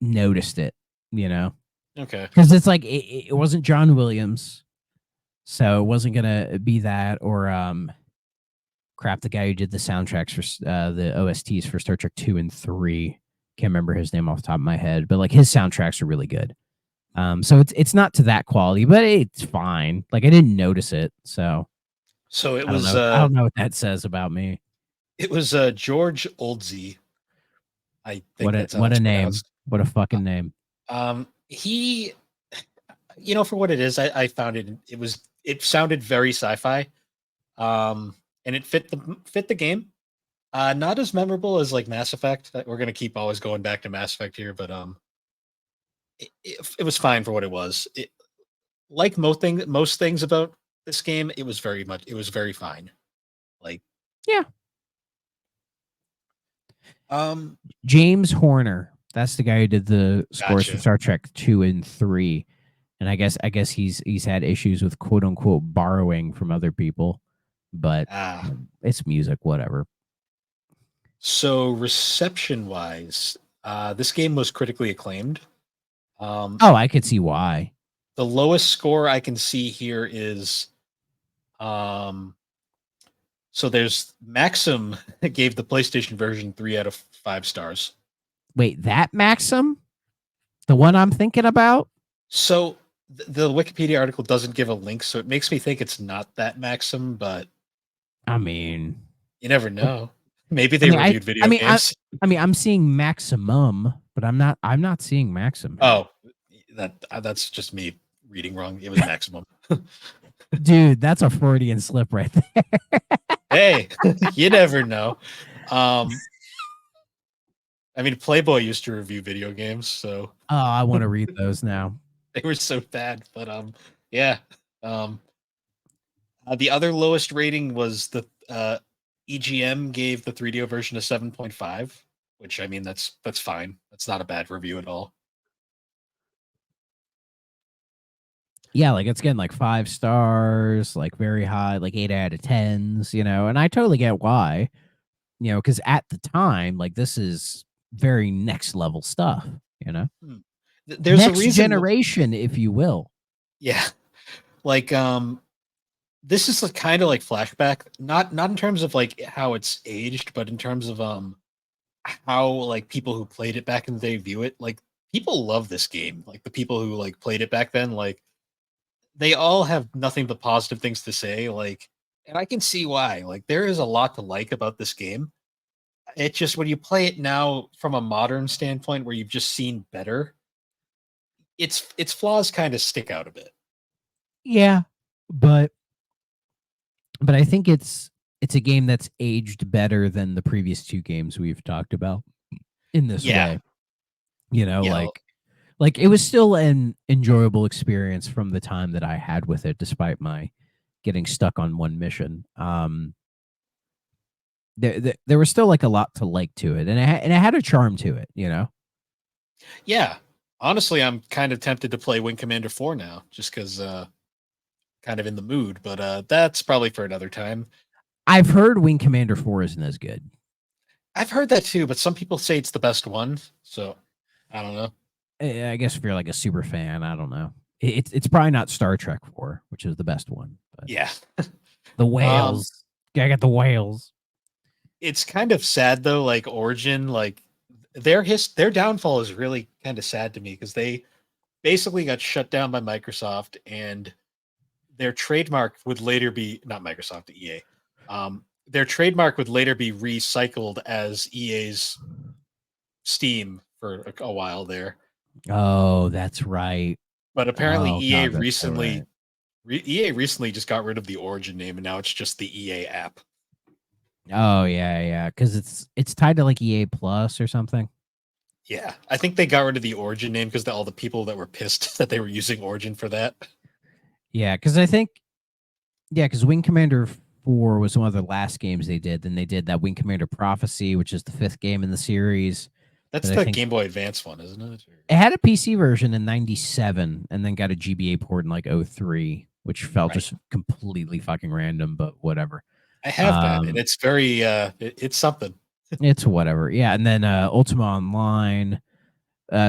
noticed it, you know. Okay. Because it's like it wasn't John Williams, so it wasn't gonna be that, or the guy who did the soundtracks for the OSTs for Star Trek 2 and 3. Can't remember his name off the top of my head, but like his soundtracks are really good. So it's not to that quality, but it's fine. Like I didn't notice it, so it was. I don't know what that says about me. It was George Oldsey. I think what a name! What a fucking name! He, for what it is, I found it. It sounded very sci-fi, and it fit the game. Not as memorable as like Mass Effect. We're gonna keep always going back to Mass Effect here, but it was fine for what it was. Like most things about this game, it was very fine. Like James Horner, that's the guy who did the scores for Star Trek 2 and 3, and I guess he's had issues with quote unquote borrowing from other people. but Ah, it's music, whatever. so reception wise, this game was critically acclaimed. Oh, I could see why. The lowest score I can see here is um so there's Maxim gave the PlayStation version 3 out of 5 stars. Wait, that Maxim, the one I'm thinking about. So the Wikipedia article doesn't give a link, so it makes me think it's not that Maxim, but I mean, you never know. Maybe I they mean, reviewed video games. I'm seeing Maximum, but I'm not seeing Maxim here. Oh, that's just me reading wrong. It was Maximum. Dude, that's a Freudian slip right there. Hey, you never know. I mean, Playboy used to review video games, so Oh, I want to read those now. they were so bad. But yeah. Um, the other lowest rating was the EGM gave the 3DO version a 7.5, which I mean that's fine. That's not a bad review at all. Yeah, like it's getting like 5 stars, like very high, like 8 out of 10s, and I totally get why, because at the time, like this is very next level stuff, Hmm. There's a next reason. generation, if you will. Yeah, like this is kind of like flashback, not in terms of like how it's aged, but in terms of how like people who played it back in the day view it. Like people love this game. Like the people who like played it back then, like they all have nothing but positive things to say. Like, and I can see why. Like there is a lot to like about this game. It's just when you play it now from a modern standpoint where you've just seen better, its flaws kind of stick out a bit. Yeah, but I think it's a game that's aged better than the previous two games we've talked about in this Yeah. way. You know, Yeah. like it was still an enjoyable experience from the time that I had with it, despite my getting stuck on one mission. There was still like a lot to like to it, and it had a charm to it. Yeah. Honestly, I'm kind of tempted to play Wing Commander 4 now, just because kind of in the mood, but that's probably for another time. I've heard Wing Commander 4 isn't as good. I've heard that too, but some people say it's the best one, so I don't know. I guess if you're like a super fan, I don't know. It's probably not Star Trek 4, which is the best one, but Yeah. the whales. I got the whales. It's kind of sad though, like Origin, like their downfall is really kind of sad to me because they basically got shut down by Microsoft and their trademark would later be not Microsoft, EA. Their trademark would later be recycled as EA's Steam for a while there. Oh, that's right. But apparently Oh God, that's so right. EA recently just got rid of the Origin name and now it's just the EA app. Oh yeah, because it's tied to like EA Plus or something. Yeah, I think they got rid of the Origin name because all the people that were pissed that they were using Origin for that. Yeah, because because Wing Commander 4 was one of the last games they did. Then they did that Wing Commander Prophecy, which is the 5th game in the series. That's the Game Boy Advance one, isn't it? It had a PC version in 97 and then got a GBA port in like 03, which felt just completely fucking random, but whatever. I have that, and it's very it's something. It's whatever. Yeah, and then Ultima Online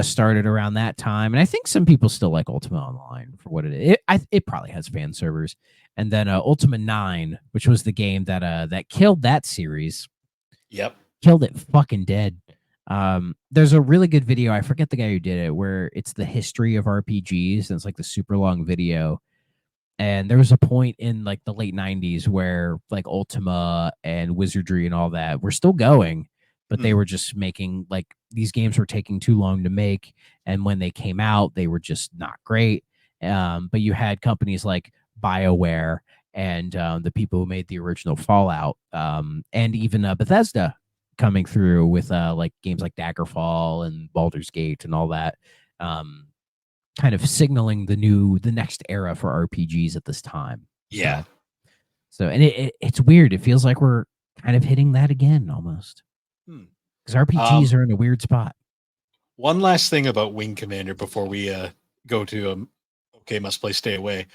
started around that time, and I think some people still like Ultima Online for what it is. It probably has fan servers. And then Ultima 9, which was the game that killed that series. Yep. Killed it fucking dead. There's a really good video, I forget the guy who did it, where it's the history of RPGs, and it's like the super long video. And there was a point in like the late 90s where like Ultima and Wizardry and all that were still going, but they were just making like these games were taking too long to make. And when they came out, they were just not great. But you had companies like BioWare and the people who made the original Fallout, and even Bethesda coming through with like games like Daggerfall and Baldur's Gate and all that. Kind of signaling the next era for RPGs at this time. Yeah. So and it's weird. It feels like we're kind of hitting that again almost. Because RPGs are in a weird spot. One last thing about Wing Commander before we go to okay, must play, stay away.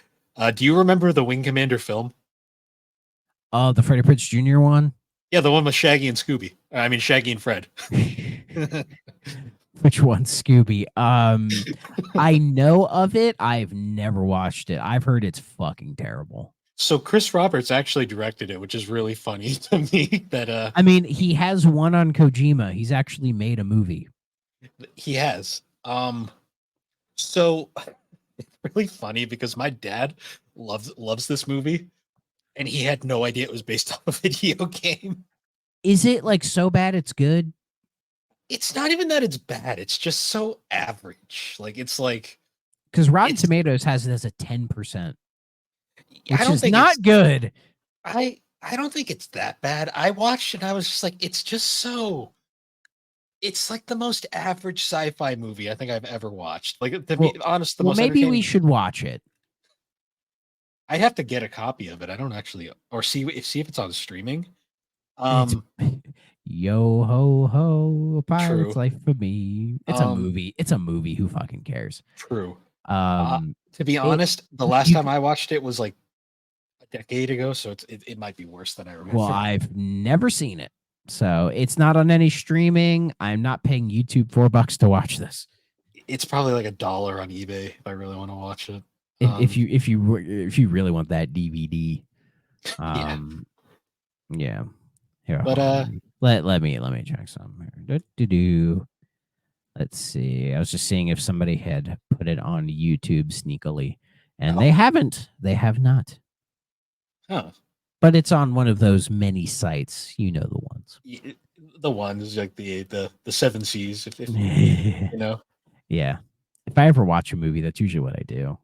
Do you remember the Wing Commander film? Oh, the Freddie Prinze Jr. one. Yeah, the one with Shaggy and Scooby. I mean, Shaggy and Fred. Which one, Scooby? I know of it. I've never watched it. I've heard it's fucking terrible. So Chris Roberts actually directed it, which is really funny to me that I mean, he has one on Kojima. He's actually made a movie. he has. So it's really funny because my dad loves this movie, and he had no idea it was based on a video game. Is it like so bad it's good? It's not even that it's bad, it's just so average. Like it's like Because Rotten it's Tomatoes has it as a 10%, which I don't is think not it's good. I don't think it's that bad. I watched and I was just like, it's just so it's like the most average sci-fi movie I think I've ever watched. Like to Well, be honest, the well, most maybe we entertaining. should watch it. I'd have to get a copy of it. I don't actually or see if it's on streaming. It's yo ho ho, a pirate's True. life for me. It's a Um, movie. It's a movie. Who fucking cares? true. Um, To be it honest, the last you time I watched it was like a decade ago, so it might be worse than I remember. well, I've never seen it, so it's not on any streaming. I'm not paying YouTube $4 to watch this. It's probably like $1 on eBay if I really want to watch it. If you really want that DVD, Yeah. yeah. Here, But hold on. let me check some here. Let's see. I was just seeing if somebody had put it on YouTube sneakily, and they haven't. They have not. huh. But it's on one of those many sites. You know the ones. The ones like the seven C's, if you know. Yeah. If I ever watch a movie, that's usually what I do.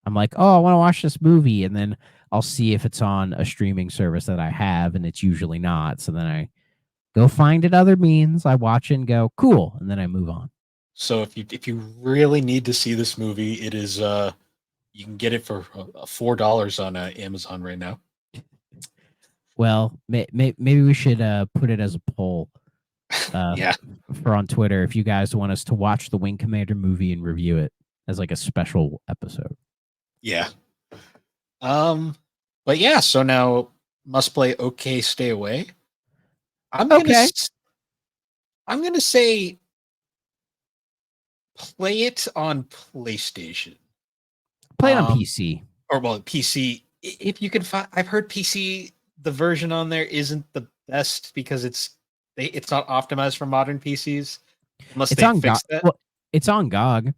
I'm like, oh, I want to watch this movie, and then I'll see if it's on a streaming service that I have, and it's usually not. So then I go find it other means. I watch it and go, cool, and then I move on. So if you really need to see this movie, it is you can get it for $4 on Amazon right now. Well, maybe we should put it as a poll Yeah. for on Twitter if you guys want us to watch the Wing Commander movie and review it as like a special episode. Yeah. But yeah, so now must play okay, stay away. I'm Okay. gonna say play it on PlayStation. Play it on PC. Or well, PC. If you can find I've heard PC the version on there isn't the best because it's not optimized for modern PCs. Unless It's they on GOG. fixed that. Well, it's on GOG.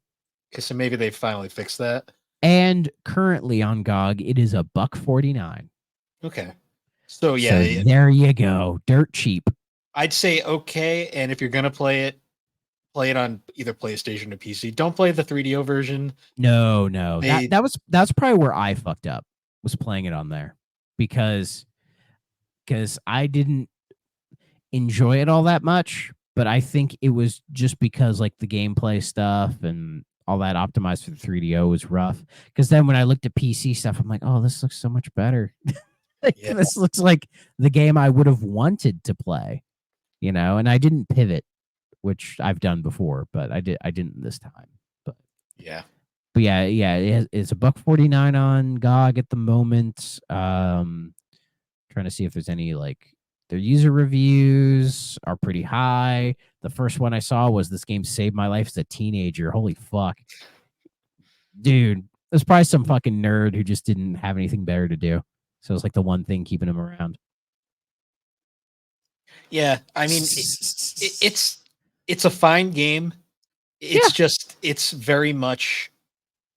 Okay, so maybe they finally fixed that. And currently on GOG, it is $1.49. Okay. So yeah, So there you go. Dirt cheap. I'd say okay, and if you're gonna play it on either PlayStation or PC. Don't play the 3DO version. No. They- That's probably where I fucked up, was playing it on there. Because I didn't enjoy it all that much, but I think it was just because like the gameplay stuff and all that optimized for the 3DO was rough. Because then when I looked at PC stuff, I'm like, oh, this looks so much better. Yeah. This looks like the game I would have wanted to play, and I didn't pivot, which I've done before, but I didn't this time. Yeah. But yeah, it's $1.49 on GOG at the moment. Trying to see if there's any like their user reviews are pretty high. The first one I saw was this game saved my life as a teenager. Holy fuck, dude! There's probably some fucking nerd who just didn't have anything better to do, so it's like the one thing keeping him around. Yeah. I mean, it's a fine game. It's just it's very much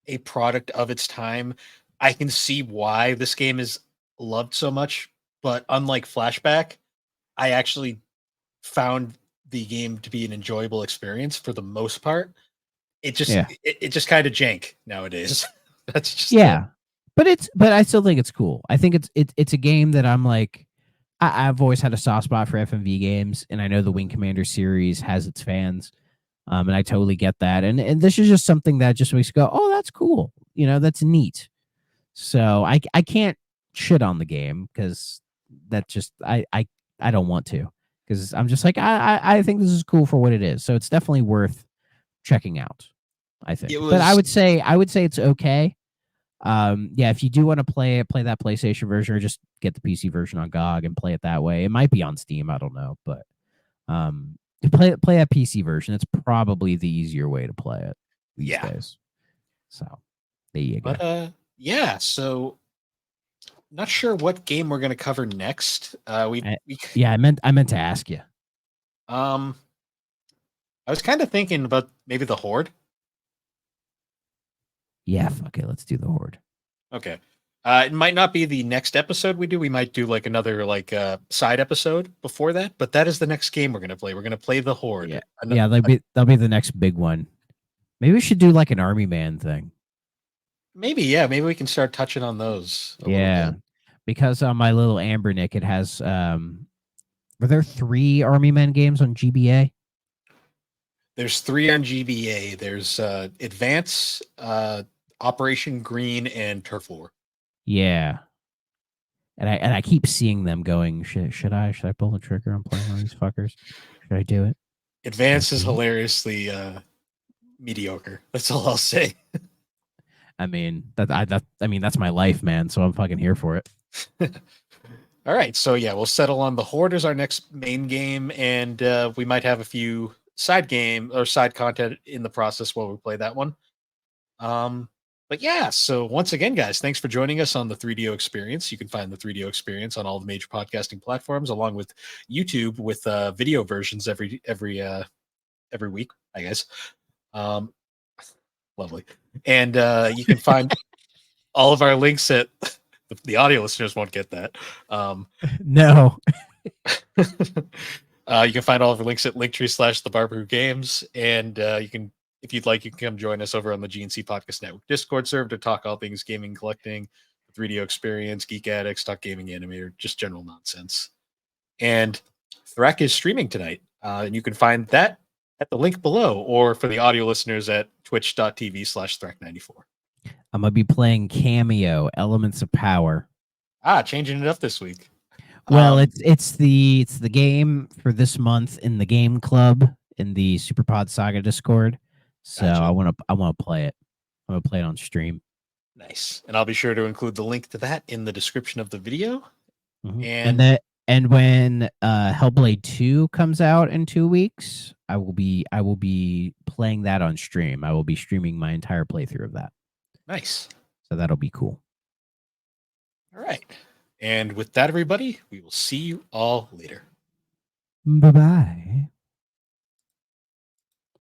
a product of its time. I can see why this game is loved so much, but unlike Flashback, I actually found the game to be an enjoyable experience for the most part. It just it just kind of jank nowadays. That's just yeah. But I still think it's cool. I think it's a game that I'm like, I've always had a soft spot for FMV games, and I know the Wing Commander series has its fans. And I totally get that. And this is just something that just makes you go, oh, that's cool. That's neat. So I can't shit on the game because that just I don't want to, because I'm just like, I think this is cool for what it is. So it's definitely worth checking out, I think. But I would say it's okay. Yeah, if you do want to play that PlayStation version, or just get the PC version on GOG and play it that way. It might be on Steam, I don't know, but to play that PC version, it's probably the easier way to play it these Yeah. days. So there you go. But yeah, so not sure what game we're gonna cover next. Yeah, I meant to ask you. I was kind of thinking about maybe the Horde. Yeah, fuck it. Let's do the Horde. Okay. It might not be the next episode we do. We might do like another side episode before that, but that is the next game we're gonna play. We're gonna play the Horde. Yeah, yeah, that'll be the next big one. Maybe we should do like an Army Man thing. Maybe we can start touching on those. Yeah, because on my little Amber Nick, it has were there 3 Army Men games on GBA? There's 3 on GBA. There's Advance, Operation Green, and Turf War. Yeah. And I keep seeing them going, should I pull the trigger on playing one of these fuckers? Should I do it? Advance is hilariously mediocre. That's all I'll say. I mean, that's my life, man, so I'm fucking here for it. All right, so yeah, we'll settle on the Horde as our next main game, and we might have a few side game or side content in the process while we play that one. But yeah, so once again, guys, thanks for joining us on the 3DO Experience. You can find the 3DO Experience on all the major podcasting platforms, along with YouTube with video versions every week, I guess. Lovely, and you can find all of our links at the audio listeners won't get that. No. You can find all of our links at linktree/the Games, and you can, if you'd like, you can come join us over on the GNC Podcast Network Discord server to talk all things gaming, collecting, 3DO Experience, Geek Addicts, Talk Gaming Animator, just general nonsense. And Threk is streaming tonight, and you can find that at the link below, or for the audio listeners at twitch.tv/Threk94. I'm gonna be playing Cameo, Elements of Power. Changing it up this week. Well, it's the game for this month in the game club in the Superpod Saga Discord. So Gotcha. I wanna play it. I'm gonna play it on stream. Nice, and I'll be sure to include the link to that in the description of the video. Mm-hmm. And when Hellblade 2 comes out in 2 weeks, I will be playing that on stream. I will be streaming my entire playthrough of that. Nice. So that'll be cool. All right. And with that, everybody, we will see you all later. Bye-bye.